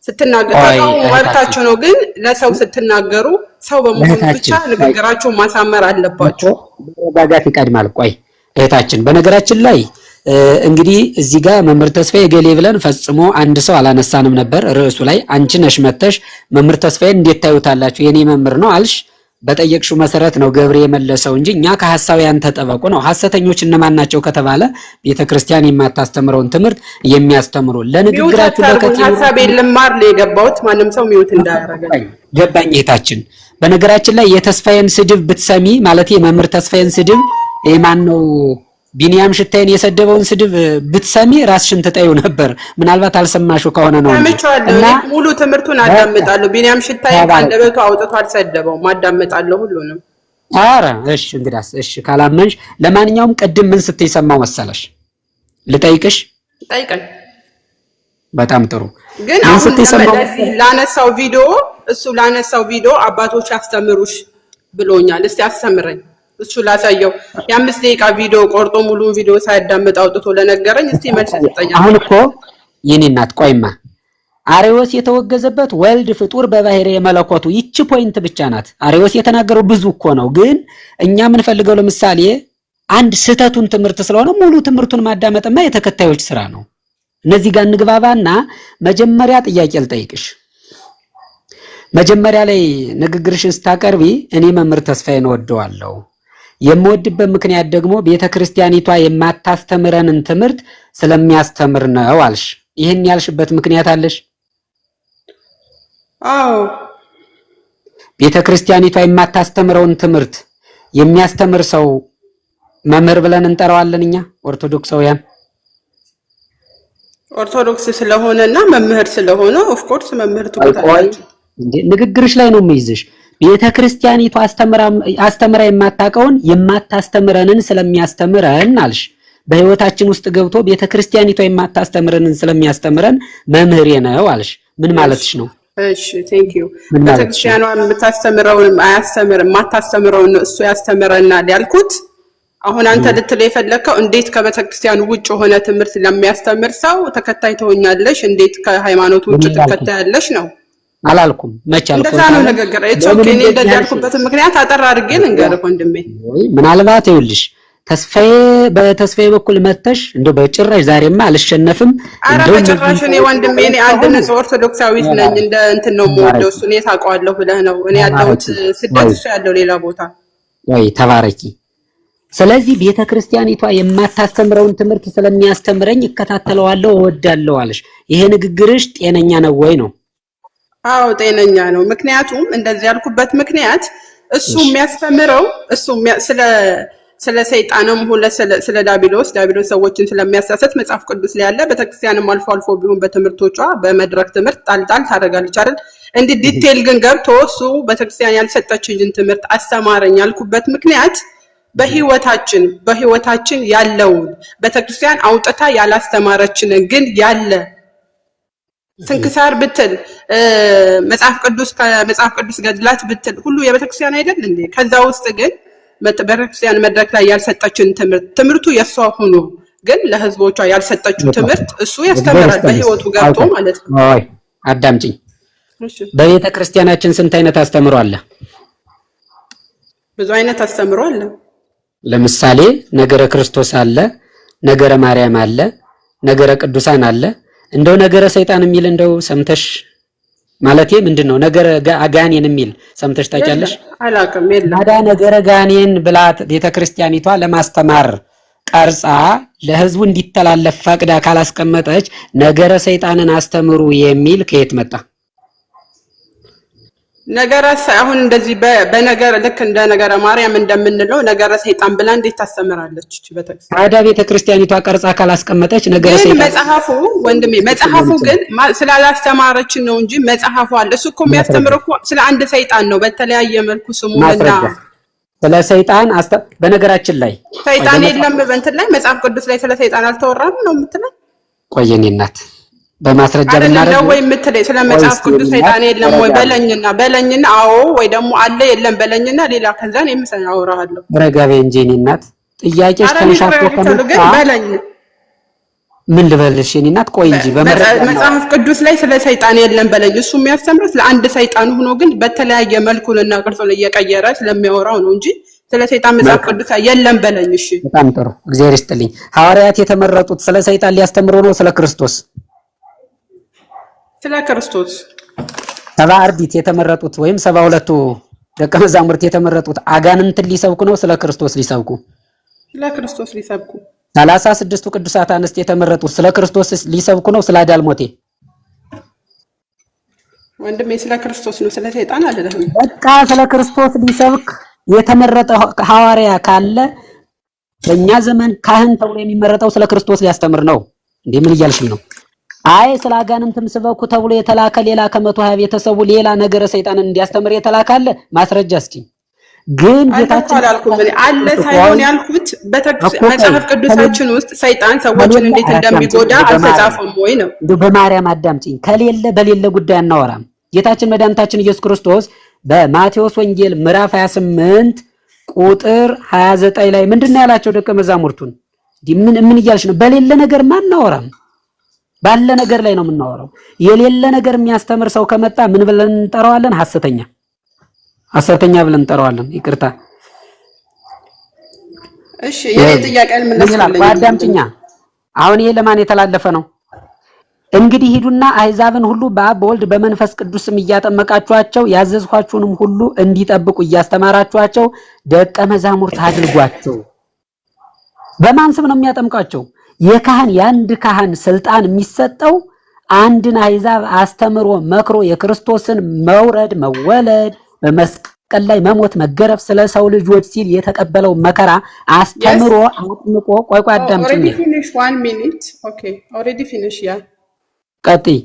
ስትናገሩ ወርታችሁ ነው፣ ግን ለሰው ስትናገሩ ሰው በመሆኑ ብቻ ንግግራችሁን ማሳመር አለባችሁ። መረጋጋት ይቀድማል። ቆይ እህታችን፣ በነገራችን ላይ እንግዲህ እዚህ ጋር መምህር ተስፋዬ ገሌ ብለን ፈጽሞ አንድ ሰው አላነሳንም ነበር ርዕሱ ላይ። አንቺ ነሽ መተሽ መምህር ተስፋዬን እንዴት ታዩታላችሁ የኔ መምህር ነው አልሽ። በጠየቅሽው መሰረት ነው ገብሬ የመለሰው እንጂ እኛ ከሐሳውያን ተጠበቁ ነው። ሐሰተኞች እነማን ናቸው ከተባለ ቤተክርስቲያን የማታስተምረውን ትምህርት የሚያስተምሩ ለንግግራችሁ ለከት ሐሳቤን ልማር ለገባውት ማንም ሰው ሚውት እንዳያረጋኝ ገባኝ እህታችን። በነገራችን ላይ የተስፋዬን ስድብ ብትሰሚ ማለት የመምህር ተስፋዬን ስድብ ማን ነው ቢኒያም ሽታዬን የሰደበውን ስድብ ብትሰሚ ራስሽን ትጠዩ ነበር። ምናልባት አልሰማሽው ከሆነ ነው እና ሙሉ ትምህርቱን አዳምጣለሁ። ቢኒያም ሽታዬ ካንደበቱ አውጥቶ አልሰደበውም፣ አዳምጣለሁ ሁሉንም። ኧረ እሺ እንግዳስ እሺ ካላመንሽ፣ ለማንኛውም ቅድም ምን ስትይ ሰማው መሰለሽ? ልጠይቅሽ? ጠይቀኝ። በጣም ጥሩ። ግን አሁን ለዚህ ላነሳው ቪዲዮ አባቶች አስተምሩሽ ብሎኛል። እስቲ አስተምረኝ። እሱ ላሳየው። የ5 ደቂቃ ቪዲዮ ቆርጦ ሙሉ ቪዲዮ ሳያዳምጥ አውጥቶ ለነገረኝ እስቲ መልስ ትጠኛለህ። አሁን እኮ የኔ እናት ቆይማ፣ አሬዎስ የተወገዘበት ወልድ ፍጡር በባህሪ መለኮቱ ይቺ ፖይንት ብቻ ናት። አሬዎስ የተናገረው ብዙ እኮ ነው። ግን እኛ የምንፈልገው ለምሳሌ አንድ ስህተቱን ትምህርት ስለሆነ ሙሉ ትምህርቱን ማዳመጥማ የተከታዮች ስራ ነው። እነዚህ ጋር እንግባባና መጀመሪያ ጥያቄ ልጠይቅሽ። መጀመሪያ ላይ ንግግርሽን ስታቀርቢ እኔ መምህር ተስፋዬን እወደዋለሁ፣ የምወድበት ምክንያት ደግሞ ቤተክርስቲያኒቷ የማታስተምረንን ትምህርት ስለሚያስተምር ነው አልሽ። ይህን ያልሽበት ምክንያት አለሽ? አዎ፣ ቤተክርስቲያኒቷ የማታስተምረውን ትምህርት የሚያስተምር ሰው መምህር ብለን እንጠራዋለን እኛ ኦርቶዶክሳውያን። ኦርቶዶክስ ስለሆነና መምህር ስለሆነ ኦፍ ኮርስ መምህር ትቆጣለች። ንግግርሽ ላይ ነው የምይዝሽ። ቤተክርስቲያኒቷ አስተምራ የማታውቀውን የማታስተምረንን ስለሚያስተምረን አልሽ። በህይወታችን ውስጥ ገብቶ ቤተክርስቲያኒቷ የማታስተምረንን ስለሚያስተምረን መምህር ነው አልሽ። ምን ማለትሽ ነው? እሺ ቴንክ ዩ። ቤተክርስቲያኗ የምታስተምረውን አያስተምርም፣ የማታስተምረውን እሱ ያስተምረናል ያልኩት። አሁን አንተ ልትለው የፈለከው እንዴት ከቤተክርስቲያን ውጭ ሆነ ትምህርት ለሚያስተምር ሰው ተከታይ ትሆኛለሽ፣ እንዴት ከሃይማኖት ውጭ ትከታያለሽ ነው አላልኩም። መች አልኩ? እንደዛ ነው ነገር። እኔ እንደዛ ያልኩበት ምክንያት አጠር አድርጌ ልንገርህ ወንድሜ። ምናልባት ይኸውልሽ በተስፋዬ በኩል መተሽ እንደው በጭራሽ ዛሬማ አልሸነፍም እንደው በጭራሽ እኔ ወንድሜ እኔ አንድ ንጹህ ኦርቶዶክሳዊት ነኝ። እንደ እንትን ነው የምወደው እሱ እኔ ታውቀዋለሁ ብለህ ነው። እኔ ያለሁት ስደት እሱ ያለው ሌላ ቦታ። ወይ ተባረኪ። ስለዚህ ቤተክርስቲያኒቷ የማታስተምረውን ትምህርት ስለሚያስተምረኝ እከታተለዋለሁ እወዳለሁ አለሽ። ይሄ ንግግርሽ ጤነኛ ነው ወይ ነው? አዎ ጤነኛ ነው። ምክንያቱም እንደዚህ ያልኩበት ምክንያት እሱ የሚያስተምረው ስለ ሰይጣንም ሆነ ስለ ዳቢሎስ ሰዎችን ስለሚያሳሰት መጽሐፍ ቅዱስ ላይ ያለ፣ ቤተክርስቲያንም አልፎ አልፎ ቢሆን በትምህርቶቿ በመድረክ ትምህርት ጣልጣል ታደርጋለች አይደል? እንዲህ ዲቴል ግን ገብቶ እሱ ቤተክርስቲያን ያልሰጠችኝን ትምህርት አስተማረኝ ያልኩበት ምክንያት በህይወታችን ያለውን ቤተክርስቲያን አውጥታ ያላስተማረችንን ግን ያለ ስንክሳር ብትል መጽሐፍ ቅዱስ ገድላት ብትል ሁሉ የቤተክርስቲያን አይደል እንዴ? ከዛ ውስጥ ግን ቤተክርስቲያን መድረክ ላይ ያልሰጠችን ትምህርቱ የሷ ሆኖ ግን ለህዝቦቿ ያልሰጠችው ትምህርት እሱ ያስተምራል በህይወቱ ገብቶ ማለት ነው። አይ አዳምጪኝ። በቤተክርስቲያናችን ስንት አይነት አስተምሮ አለ? ብዙ አይነት አስተምሮ አለ። ለምሳሌ ነገረ ክርስቶስ አለ፣ ነገረ ማርያም አለ፣ ነገረ ቅዱሳን አለ። እንደው ነገረ ሰይጣን የሚል እንደው ሰምተሽ ማለቴ ምንድነው? ነገረ ጋኔን የሚል ሰምተሽ ታውቂያለሽ? አላውቅም። የለም። ታዲያ ነገረ ጋኔን ብላት ቤተክርስቲያኒቷ ለማስተማር ቀርጻ ለህዝቡ እንዲተላለፍ ፈቅዳ ካላስቀመጠች ነገረ ሰይጣንን አስተምሩ የሚል ከየት መጣ? ነገረ አሁን እንደዚህ በነገር ልክ እንደ ነገረ ማርያም እንደምንለው ነገረ ሰይጣን ብላ እንዴት ታስተምራለች? ቤተክርስቲያን ታዲያ ቤተክርስቲያኒቷ ቀርጻ ካላስቀመጠች ነገረ ሰይጣን መጽሐፉ ወንድሜ መጽሐፉ ግን ስላላስተማረች ነው እንጂ መጽሐፉ አለ። እሱ እኮ የሚያስተምረው እኮ ስለ አንድ ሰይጣን ነው በተለያየ መልኩ ስሙና ስለ ሰይጣን በነገራችን ላይ ሰይጣን የለም በእንትን ላይ መጽሐፍ ቅዱስ ላይ ስለ ሰይጣን አልተወራም ነው የምትለው? ቆየኔ እናት በማስረጃ ብናረግ ነው ወይ የምትለኝ? ስለ መጽሐፍ ቅዱስ ሰይጣን የለም ወይ በለኝና አዎ ወይ ደግሞ አለ የለም በለኝና ሌላ ከዛን የምሰኝ አወራለሁ። ረጋቤ እንጂ እኔ እናት ጥያቄሽ ተንሻፎ ከመጣ በለኝ ምን ልበልሽ የኔ እናት? ቆይ እንጂ መጽሐፍ ቅዱስ ላይ ስለ ሰይጣን የለም በለኝ። እሱ የሚያስተምረው ስለ አንድ ሰይጣን ሆኖ ግን በተለያየ መልኩና ቅርጹን እየቀየረ ስለሚያወራው ነው እንጂ ስለ ሰይጣን መጽሐፍ ቅዱስ የለም በለኝ። እሺ በጣም ጥሩ እግዚአብሔር ይስጥልኝ። ሐዋርያት የተመረጡት ስለ ሰይጣን ሊያስተምሩ ነው ስለ ክርስቶስ? ስለ ክርስቶስ። 70 አርድእት የተመረጡት ወይም 72ቱ ደቀ መዛሙርት የተመረጡት አጋንንትን ሊሰብኩ ነው ስለ ክርስቶስ ሊሰብኩ? ስለ ክርስቶስ ሊሰብኩ። 36ቱ ቅዱሳት አንስት የተመረጡት ስለ ክርስቶስ ሊሰብኩ ነው ስለ አዳልሞቴ? ወንድሜ ስለ ክርስቶስ ነው፣ ስለ ሰይጣን አይደለም። በቃ ስለ ክርስቶስ ሊሰብክ የተመረጠ ሐዋርያ ካለ በእኛ ዘመን ካህን ተብሎ የሚመረጠው ስለ ክርስቶስ ሊያስተምር ነው እንዴ? ምን እያልሽ ነው? አይ ስለ አጋንንትም ስበኩ ተብሎ የተላከ ሌላ ከ120 ቤተሰቡ ሌላ ነገረ ሰይጣንን እንዲያስተምር የተላካለ ማስረጃ እስኪ። ግን ጌታችን አለ ሳይሆን ያልኩት መጽሐፍ ቅዱሳችን ውስጥ ሰይጣን ሰዎችን እንዴት እንደሚጎዳ አልተጻፈም ወይ ነው? እንደው በማርያም አዳምጪኝ። ከሌለ በሌለ ጉዳይ አናወራም። ጌታችን መድኃኒታችን ኢየሱስ ክርስቶስ በማቴዎስ ወንጌል ምዕራፍ 28 ቁጥር 29 ላይ ምንድነው ያላቸው ደቀ መዛሙርቱን? ምን እያልሽ ነው? በሌለ ነገር ማናወራም፣ ባለ ነገር ላይ ነው የምናወራው። የሌለ ነገር የሚያስተምር ሰው ከመጣ ምን ብለን እንጠራዋለን? ሐሰተኛ ብለን እንጠራዋለን። ይቅርታ። እሺ የኔ ጥያቄ ምን ነው? አዳምጪኛ። አሁን ይሄ ለማን የተላለፈ ነው? እንግዲህ ሂዱና አሕዛብን ሁሉ በአብ በወልድ በመንፈስ ቅዱስም እያጠመቃችኋቸው ያዘዝኋችሁንም ሁሉ እንዲጠብቁ እያስተማራችኋቸው ደቀ መዛሙርት አድርጓቸው። በማን ስም ነው የሚያጠምቃቸው? የአንድ ካህን ስልጣን የሚሰጠው አንድን አሕዛብ አስተምሮ መክሮ የክርስቶስን መውረድ መወለድ በመስቀል ላይ መሞት መገረፍ ስለ ሰው ልጆች ሲል የተቀበለው መከራ አስተምሮ አጥምቆ ቆይ አዳምጪኝ። ቀጥይ።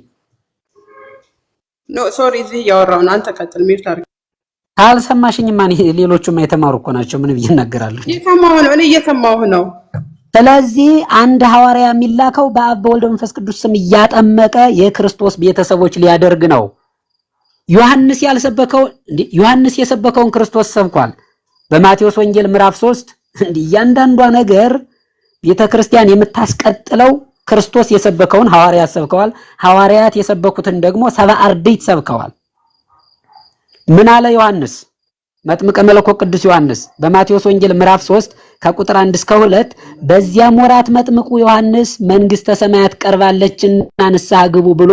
ኖ ሶሪ እዚህ እያወራሁ ነው። አንተ ቀጥል። ሚውት አድርግ። ካልሰማሽኝማ ሌሎቹማ የተማሩ እኮ ናቸው። ምን ብዬ እናገራለሁ? እየሰማሁ ነው። ስለዚህ አንድ ሐዋርያ የሚላከው በአብ በወልድ በመንፈስ ቅዱስ ስም እያጠመቀ የክርስቶስ ቤተሰቦች ሊያደርግ ነው። ዮሐንስ የሰበከውን ክርስቶስ ሰብኳል። በማቴዎስ ወንጌል ምዕራፍ 3 እያንዳንዷ ነገር ቤተክርስቲያን የምታስቀጥለው ክርስቶስ የሰበከውን ሐዋርያት ሰብከዋል። ሐዋርያት የሰበኩትን ደግሞ ሰባ አርድእት ሰብከዋል። ምን አለ ዮሐንስ መጥምቀ መለኮት ቅዱስ ዮሐንስ በማቴዎስ ወንጌል ምዕራፍ 3 ከቁጥር 1 እስከ 2 በዚያም ወራት መጥምቁ ዮሐንስ መንግስተ ሰማያት ቀርባለችና ንስሐ ግቡ ብሎ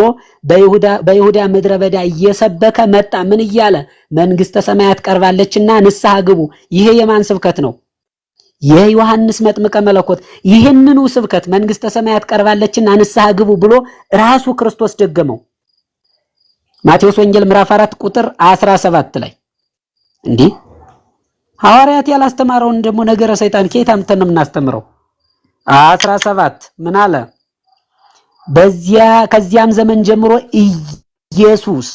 በይሁዳ ምድረ በዳ እየሰበከ መጣ። ምን እያለ? መንግስተ ሰማያት ቀርባለችና ንስሐ ግቡ። ይሄ የማን ስብከት ነው? የዮሐንስ መጥምቀ መለኮት። ይህንኑ ስብከት መንግስተ ሰማያት ቀርባለችና ንስሐ ግቡ ብሎ ራሱ ክርስቶስ ደገመው። ማቴዎስ ወንጌል ምዕራፍ 4 ቁጥር 17 ላይ እንዲህ ሐዋርያት ያላስተማረውን ደግሞ ነገረ ሰይጣን ከየት አምጥተን ነው የምናስተምረው? 17 ምን አለ? ከዚያም ዘመን ጀምሮ ኢየሱስ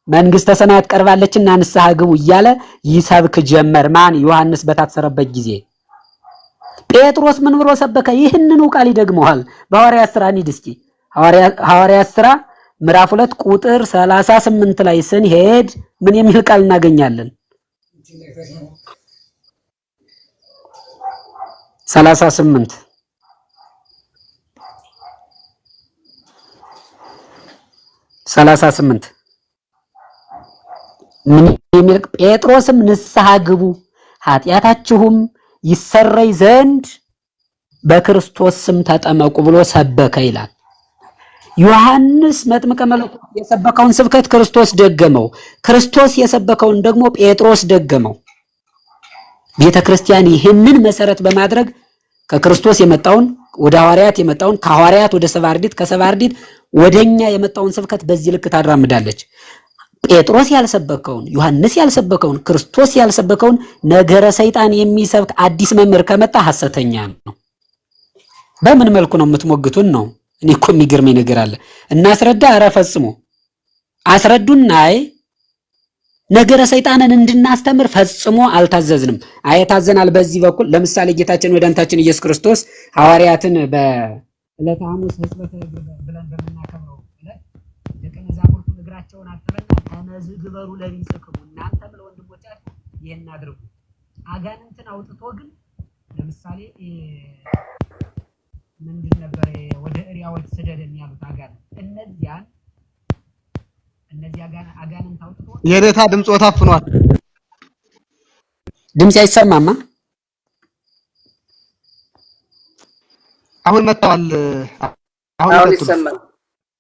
መንግስተ ሰማያት ቀርባለችና ንስሐ ግቡ እያለ ይሰብክ ጀመር። ማን? ዮሐንስ በታሰረበት ጊዜ። ጴጥሮስ ምን ብሎ ሰበከ? ይህንኑ ቃል ይደግመዋል። በሐዋርያት ሥራ እንሂድ እስኪ። ሐዋርያት ሥራ ምዕራፍ 2 ቁጥር 38 ላይ ስንሄድ ምን የሚል ቃል እናገኛለን? 38 ምን የሚል? ጴጥሮስም ንስሐ ግቡ ኃጢአታችሁም ይሰረይ ዘንድ በክርስቶስ ስም ተጠመቁ ብሎ ሰበከ ይላል። ዮሐንስ መጥምቀ መለኮት የሰበከውን ስብከት ክርስቶስ ደገመው። ክርስቶስ የሰበከውን ደግሞ ጴጥሮስ ደገመው። ቤተክርስቲያን ይህንን መሰረት በማድረግ ከክርስቶስ የመጣውን ወደ ሐዋርያት የመጣውን ከሐዋርያት ወደ ሰባ አርድእት ከሰባ አርድእት ወደኛ የመጣውን ስብከት በዚህ ልክ ታራምዳለች። ጴጥሮስ ያልሰበከውን ዮሐንስ ያልሰበከውን ክርስቶስ ያልሰበከውን ነገረ ሰይጣን የሚሰብክ አዲስ መምህር ከመጣ ሐሰተኛ ነው። በምን መልኩ ነው የምትሞግቱን ነው? እኔ እኮ የሚገርመኝ ነገር አለ። እናስረዳ። ኧረ ፈጽሞ አስረዱና ነገረ ሰይጣንን እንድናስተምር ፈጽሞ አልታዘዝንም። አይታዘናል። በዚህ በኩል ለምሳሌ ጌታችን መድኃኒታችን ኢየሱስ ክርስቶስ ሐዋርያትን በዕለተ ሐሙስ ሕጽበተ እግር ብለን በምናከብረው ዕለት ደቀ መዛሙርቱ እግራቸውን አጠበና ከነዚህ ግበሩ ለቢጽክሙ እናንተም ለወንድሞቻችሁ ይሄን አድርጉ። አጋንንትን አውጥቶ ግን ለምሳሌ ምንድን ነበር ወደ እሪያዎች ስደደን ያሉት አጋንንት እነዚህ አጋንንት አውጥቶ የኔታ ድምጾ ታፍኗል። ድምጽ አይሰማማ። አሁን መጣዋል። አሁን ይሰማል።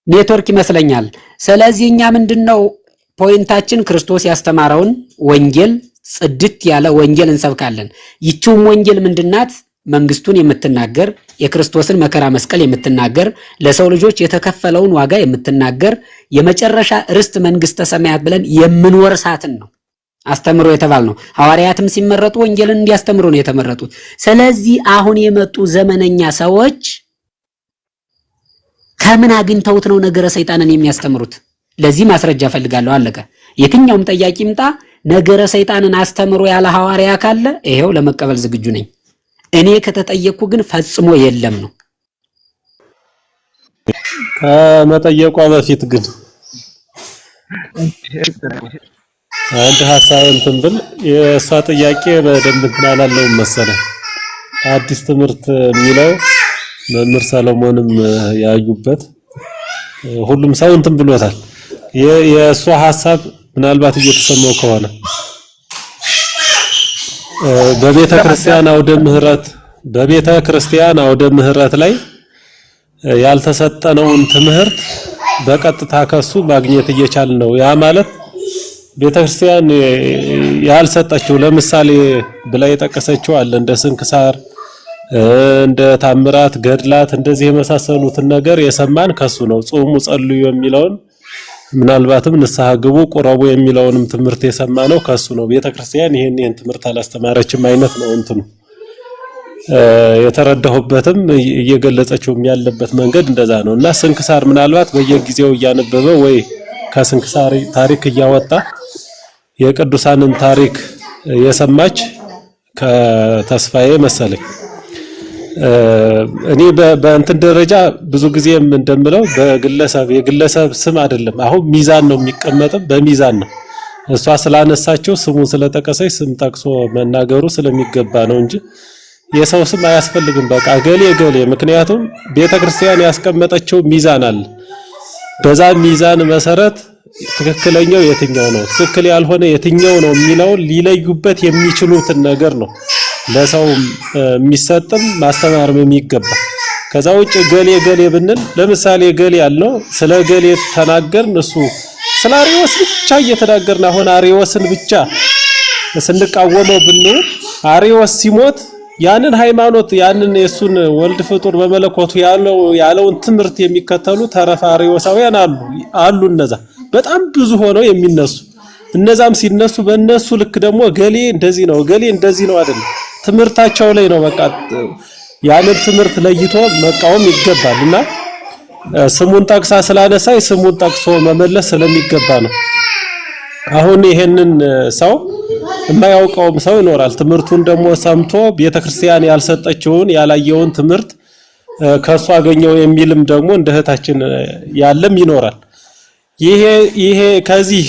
ኔትወርክ ይመስለኛል። ስለዚህ እኛ ምንድነው ፖይንታችን? ክርስቶስ ያስተማረውን ወንጌል ጽድት ያለ ወንጌል እንሰብካለን። ይቺውም ወንጌል ምንድናት? መንግስቱን የምትናገር የክርስቶስን መከራ መስቀል የምትናገር ለሰው ልጆች የተከፈለውን ዋጋ የምትናገር የመጨረሻ ርስት መንግስተ ሰማያት ብለን የምንወርሳትን ነው። አስተምሮ የተባል ነው። ሐዋርያትም ሲመረጡ ወንጌልን እንዲያስተምሩ ነው የተመረጡት። ስለዚህ አሁን የመጡ ዘመነኛ ሰዎች ከምን አግኝተውት ነው ነገረ ሰይጣንን የሚያስተምሩት? ለዚህ ማስረጃ ፈልጋለሁ። አለቀ። የትኛውም ጠያቂ ይምጣ ነገረ ሰይጣንን አስተምሮ ያለ ሐዋርያ ካለ ይሄው ለመቀበል ዝግጁ ነኝ። እኔ ከተጠየቅኩ ግን ፈጽሞ የለም ነው። ከመጠየቋ በፊት ግን አንድ ሐሳብ እንትን ብል የእሷ ጥያቄ በደንብ እንትን አላለውም መሰለኝ። አዲስ ትምህርት የሚለው መምህር ሰለሞንም ያዩበት ሁሉም ሰው እንትን ብሎታል። የእሷ ሐሳብ ምናልባት እየተሰማው ከሆነ በቤተ ክርስቲያን አውደ ምህረት ላይ ያልተሰጠነውን ትምህርት በቀጥታ ከሱ ማግኘት እየቻልን ነው። ያ ማለት ቤተክርስቲያን ያልሰጠችው ለምሳሌ ብላ የጠቀሰችው አለ እንደ ስንክሳር፣ እንደ ታምራት፣ ገድላት እንደዚህ የመሳሰሉትን ነገር የሰማን ከሱ ነው። ጾሙ ጸልዩ የሚለውን ምናልባትም ንስሐ ግቡ ቁረቡ የሚለውንም ትምህርት የሰማነው ከሱ ነው። ቤተክርስቲያን ይሄን ትምህርት አላስተማረችም አይነት ነው እንትኑ የተረዳሁበትም እየገለጸችው ያለበት መንገድ እንደዛ ነው። እና ስንክሳር ምናልባት በየጊዜው እያነበበ ወይ ከስንክሳር ታሪክ እያወጣ የቅዱሳንን ታሪክ የሰማች ከተስፋዬ መሰለኝ። እኔ በእንትን ደረጃ ብዙ ጊዜም እንደምለው የግለሰብ ስም አይደለም። አሁን ሚዛን ነው የሚቀመጥም በሚዛን ነው። እሷ ስላነሳቸው ስሙን ስለጠቀሰች ስም ጠቅሶ መናገሩ ስለሚገባ ነው እንጂ የሰው ስም አያስፈልግም። በቃ ገሌ ምክንያቱም ቤተክርስቲያን ያስቀመጠችው ሚዛን አለ። በዛ ሚዛን መሰረት ትክክለኛው የትኛው ነው ትክክል ያልሆነ የትኛው ነው የሚለውን ሊለዩበት የሚችሉትን ነገር ነው ለሰው የሚሰጥም ማስተማርም የሚገባ። ከዛ ውጭ ገሌ ብንል ለምሳሌ ገሌ ያልነው ስለ ገሌ ተናገርን፣ እሱ ስለ አሪዮስ ብቻ እየተናገርን አሁን አሪዮስን ብቻ ስንቃወመው ብንል አሪዮስ ሲሞት ያንን ሃይማኖት ያንን የሱን ወልድ ፍጡር በመለኮቱ ያለውን ትምህርት የሚከተሉ ተረፈ አሪዮሳውያን አሉ። እነዛ በጣም ብዙ ሆነው የሚነሱ እነዛም ሲነሱ በእነሱ ልክ ደግሞ ገሌ እንደዚህ ነው ገሌ እንደዚህ ነው አይደል፣ ትምህርታቸው ላይ ነው በቃ ያንን ትምህርት ለይቶ መቃወም ይገባልና ስሙን ጠቅሳ ስላነሳይ ስሙን ጠቅሶ መመለስ ስለሚገባ ነው። አሁን ይሄንን ሰው የማያውቀውም ሰው ይኖራል። ትምህርቱን ደግሞ ሰምቶ ቤተክርስቲያን ያልሰጠችውን ያላየውን ትምህርት ከሱ አገኘው የሚልም ደግሞ እንደ እህታችን ያለም ይኖራል። ይሄ ከዚህ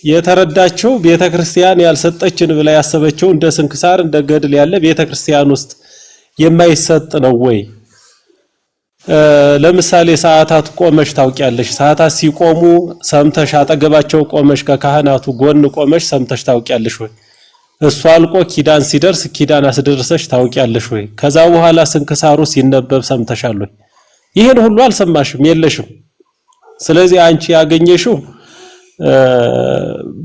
የተረዳቸው ቤተክርስቲያን ያልሰጠችን ብላ ያሰበችው እንደ ስንክሳር እንደ ገድል ያለ ቤተክርስቲያን ውስጥ የማይሰጥ ነው ወይ? ለምሳሌ ሰዓታት ቆመሽ ታውቂያለሽ? ሰዓታት ሲቆሙ ሰምተሽ አጠገባቸው ቆመሽ ከካህናቱ ጎን ቆመሽ ሰምተሽ ታውቂያለሽ ወይ? እሱ አልቆ ኪዳን ሲደርስ ኪዳን አስደርሰሽ ታውቂያለሽ ወይ? ከዛ በኋላ ስንክሳሩ ሲነበብ ሰምተሻል ወይ? ይሄን ሁሉ አልሰማሽም፣ የለሽም። ስለዚህ አንቺ ያገኘሽው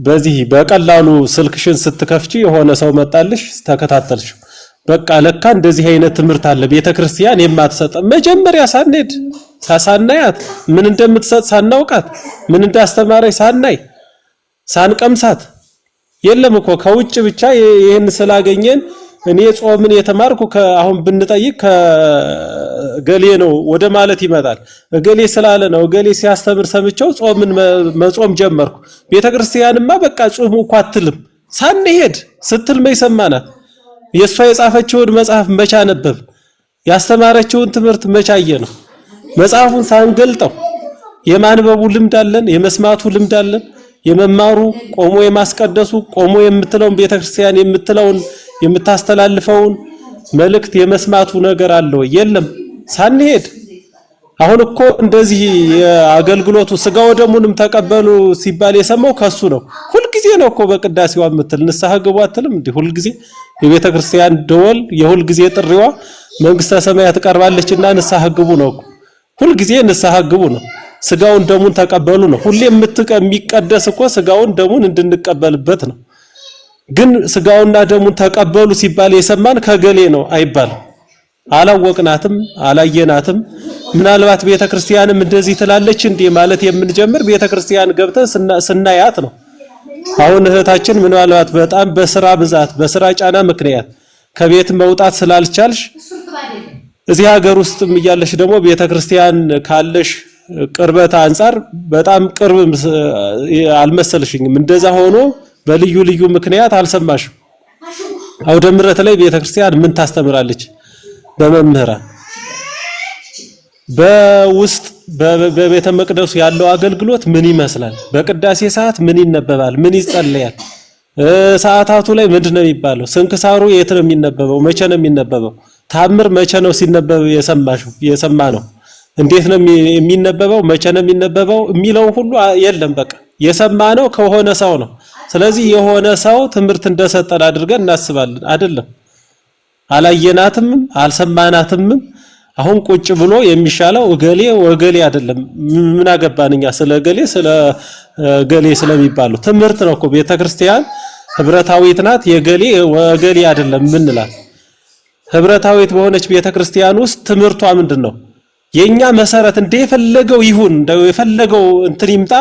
በዚህ በቀላሉ ስልክሽን ስትከፍቺ የሆነ ሰው መጣልሽ ተከታተልሽ። በቃ ለካ እንደዚህ አይነት ትምህርት አለ ቤተክርስቲያን የማትሰጥ። መጀመሪያ ሳንሄድ ሳናያት ምን እንደምትሰጥ ሳናውቃት ምን እንዳስተማረች ሳናይ ሳንቀምሳት የለም እኮ ከውጭ ብቻ ይሄን ስላገኘን እኔ ጾምን የተማርኩ አሁን ብንጠይቅ ከገሌ ነው ወደ ማለት ይመጣል። ገሌ ስላለ ነው ገሌ ሲያስተምር ሰምቸው ጾምን መጾም ጀመርኩ። ቤተክርስቲያንማ በቃ ጾሙ እኮ አትልም ሳንሄድ ስትል መይሰማናት። የሷ የጻፈችውን መጽሐፍ መቻ ነበብ ያስተማረችውን ትምህርት መቻየ ነው። መጽሐፉን ሳንገልጠው የማንበቡ ልምድ አለን፣ የመስማቱ ልምድ አለን። የመማሩ ቆሞ የማስቀደሱ ቆሞ የምትለውን ቤተክርስቲያን የምትለውን የምታስተላልፈውን መልእክት የመስማቱ ነገር አለው የለም ሳንሄድ። አሁን እኮ እንደዚህ የአገልግሎቱ ስጋው ደሙንም ተቀበሉ ሲባል የሰማው ከሱ ነው። ሁልጊዜ ነው እኮ በቅዳሴዋ የምትል ንስሐ ግቡ አትልም እንዴ? ሁልጊዜ የቤተክርስቲያን ደወል የሁልጊዜ ጥሪዋ መንግስተ ሰማያት ቀርባለችና ንስሐ ግቡ ነው እኮ። ሁልጊዜ ንስሐ ግቡ ነው። ስጋውን ደሙን ተቀበሉ ነው። ሁሌ የሚቀደስ እኮ ስጋውን ደሙን እንድንቀበልበት ነው። ግን ስጋውና ደሙን ተቀበሉ ሲባል የሰማን ከገሌ ነው አይባልም። አላወቅናትም፣ አላየናትም። ምናልባት ቤተክርስቲያንም እንደዚህ ትላለች እንዴ ማለት የምንጀምር ቤተክርስቲያን ገብተን ስናያት ነው። አሁን እህታችን ምናልባት በጣም በስራ ብዛት በስራ ጫና ምክንያት ከቤት መውጣት ስላልቻልሽ እዚህ ሀገር ውስጥም እያለሽ ደግሞ ቤተክርስቲያን ካለሽ ቅርበት አንፃር በጣም ቅርብ አልመሰልሽኝም። እንደዛ ሆኖ በልዩ ልዩ ምክንያት አልሰማሽም። አውደ ምሕረት ላይ ቤተክርስቲያን ምን ታስተምራለች? በመምህራን በውስጥ በቤተ መቅደሱ ያለው አገልግሎት ምን ይመስላል? በቅዳሴ ሰዓት ምን ይነበባል? ምን ይጸለያል? ሰዓታቱ ላይ ምንድነው የሚባለው? ስንክሳሩ የት ነው የሚነበበው? መቼ ነው የሚነበበው? ታምር መቼ ነው ሲነበብ የሰማ ነው? እንዴት ነው የሚነበበው? መቼ ነው የሚነበበው? የሚለው ሁሉ የለም። በቃ የሰማ ነው ከሆነ ሰው ነው። ስለዚህ የሆነ ሰው ትምህርት እንደሰጠን አድርገን እናስባለን። አይደለም። አላየናትም አልሰማናትም። አሁን ቁጭ ብሎ የሚሻለው እገሌ ወገሌ አይደለም። ምን አገባንኛ ስለ እገሌ ስለ ገሌ ስለሚባሉ ትምህርት ነው እኮ ቤተክርስቲያን ህብረታዊት ናት። የገሌ ወገሌ አይደለም ምንላት። ህብረታዊት በሆነች ቤተክርስቲያን ውስጥ ትምህርቷ ምንድነው? የኛ መሰረት እንደፈለገው ይሁን እንደው የፈለገው እንትን ይምጣ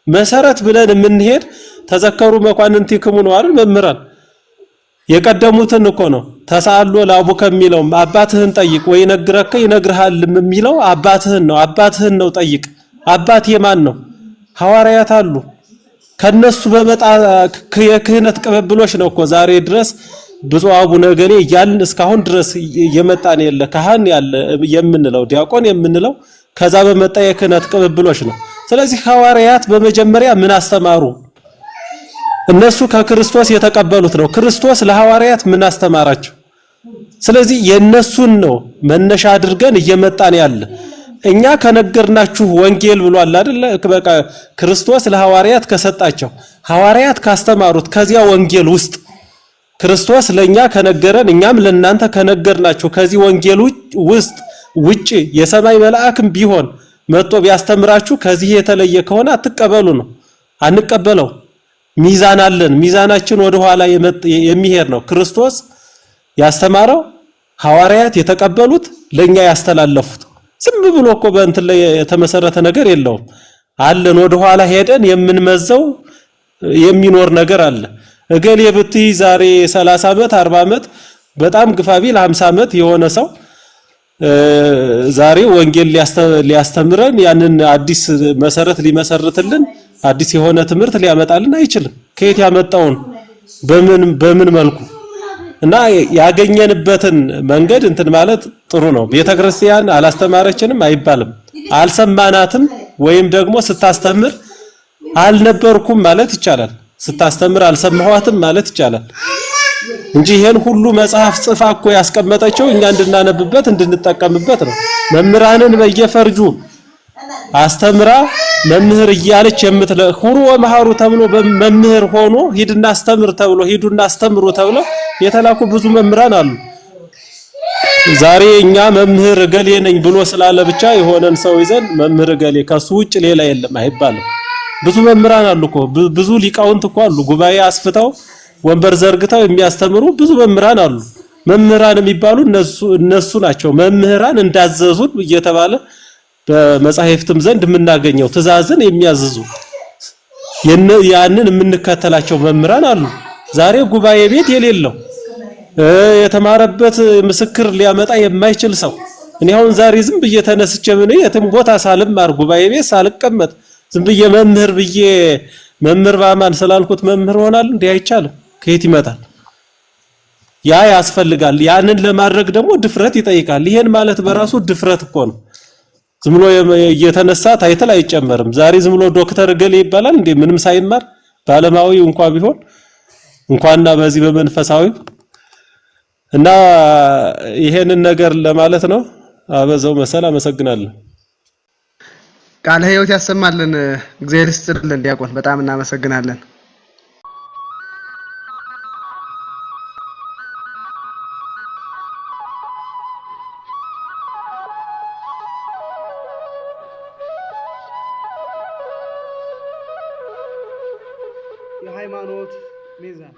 መሰረት ብለን የምንሄድ ተዘከሩ መኳንንቲክሙ ነው አይደል? መምህራን የቀደሙትን እኮ ነው። ተሳአሎ ለአቡከ የሚለው አባትህን ጠይቅ ወይ ነግረከ ይነግርሃል የሚለው አባትህን ነው ጠይቅ። አባት የማን ነው? ሐዋርያት አሉ። ከነሱ በመጣ የክህነት ቅብብሎች ነው እኮ ዛሬ ድረስ ብፁዕ አቡነ ገሌ እያልን እስካሁን ድረስ የመጣን የለ ካህን ያለ የምንለው ዲያቆን የምንለው ከዛ በመጣ የክህነት ቅብብሎች ነው። ስለዚህ ሐዋርያት በመጀመሪያ ምን አስተማሩ? እነሱ ከክርስቶስ የተቀበሉት ነው። ክርስቶስ ለሐዋርያት ምን አስተማራቸው? ስለዚህ የነሱን ነው መነሻ አድርገን እየመጣን ያለ። እኛ ከነገርናችሁ ወንጌል ብሏል አይደል? በቃ ክርስቶስ ለሐዋርያት ከሰጣቸው ሐዋርያት ካስተማሩት ከዚያ ወንጌል ውስጥ ክርስቶስ ለኛ ከነገረን እኛም ለናንተ ከነገርናችሁ ከዚህ ወንጌል ውስጥ ውጪ የሰማይ መልአክም ቢሆን መጥቶ ቢያስተምራችሁ ከዚህ የተለየ ከሆነ አትቀበሉ ነው። አንቀበለው። ሚዛን አለን። ሚዛናችን ወደ ኋላ የሚሄድ ነው። ክርስቶስ ያስተማረው ሐዋርያት የተቀበሉት ለኛ ያስተላለፉት ዝም ብሎ እኮ በእንትን ላይ የተመሰረተ ነገር የለውም። አለን ወደ ኋላ ሄደን የምንመዘው የሚኖር ነገር አለ። እገሌ ብትይ ዛሬ 30 ዓመት 40 ዓመት በጣም ግፋቢል 50 ዓመት የሆነ ሰው ዛሬ ወንጌል ሊያስተምረን ያንን አዲስ መሰረት ሊመሰርትልን አዲስ የሆነ ትምህርት ሊያመጣልን አይችልም። ከየት ያመጣውን በምን መልኩ እና ያገኘንበትን መንገድ እንትን ማለት ጥሩ ነው። ቤተክርስቲያን አላስተማረችንም አይባልም። አልሰማናትም ወይም ደግሞ ስታስተምር አልነበርኩም ማለት ይቻላል። ስታስተምር አልሰማኋትም ማለት ይቻላል እንጂ ይሄን ሁሉ መጽሐፍ ጽፋ እኮ ያስቀመጠችው እኛ እንድናነብበት እንድንጠቀምበት ነው። መምህራንን በየፈርጁ አስተምራ መምህር እያለች ሁሩ ወመሃሩ ተብሎ መምህር ሆኖ ሂድና አስተምር ተብሎ ሂዱና አስተምሩ ተብሎ የተላኩ ብዙ መምህራን አሉ። ዛሬ እኛ መምህር ገሌ ነኝ ብሎ ስላለ ብቻ የሆነን ሰው ይዘን መምህር ገሌ ከሱ ውጭ ሌላ የለም አይባልም። ብዙ መምህራን አሉ እኮ ብዙ ሊቃውንት እኮ አሉ። ጉባኤ አስፍተው ወንበር ዘርግተው የሚያስተምሩ ብዙ መምህራን አሉ። መምህራን የሚባሉ እነሱ ናቸው። መምህራን እንዳዘዙን እየተባለ በመጻሕፍትም ዘንድ የምናገኘው ትእዛዝን የሚያዝዙ ያንን የምንከተላቸው መምህራን አሉ። ዛሬ ጉባኤ ቤት የሌለው የተማረበት ምስክር ሊያመጣ የማይችል ሰው እኔ አሁን ዛሬ ዝም ብዬ ተነስቼ የትም ቦታ ሳልማር ጉባኤ ቤት ሳልቀመጥ ዝም ብዬ መምህር ባማን ስላልኩት መምህር ሆናል እንዴ? አይቻልም። ከየት ይመጣል? ያ ያስፈልጋል። ያንን ለማድረግ ደግሞ ድፍረት ይጠይቃል። ይሄን ማለት በራሱ ድፍረት እኮ ነው። ዝም ብሎ እየተነሳ ታይትል አይጨመርም። ዛሬ ዝም ብሎ ዶክተር ገሌ ይባላል እንዴ? ምንም ሳይማር ባለማዊ እንኳን ቢሆን እንኳንና በዚህ በመንፈሳዊ እና ይሄንን ነገር ለማለት ነው። አበዛው መሰል አመሰግናለሁ። ቃለ ሕይወት ያሰማልን። እግዚአብሔር ይስጥልን ዲያቆን፣ በጣም እናመሰግናለን። የሃይማኖት ሚዛን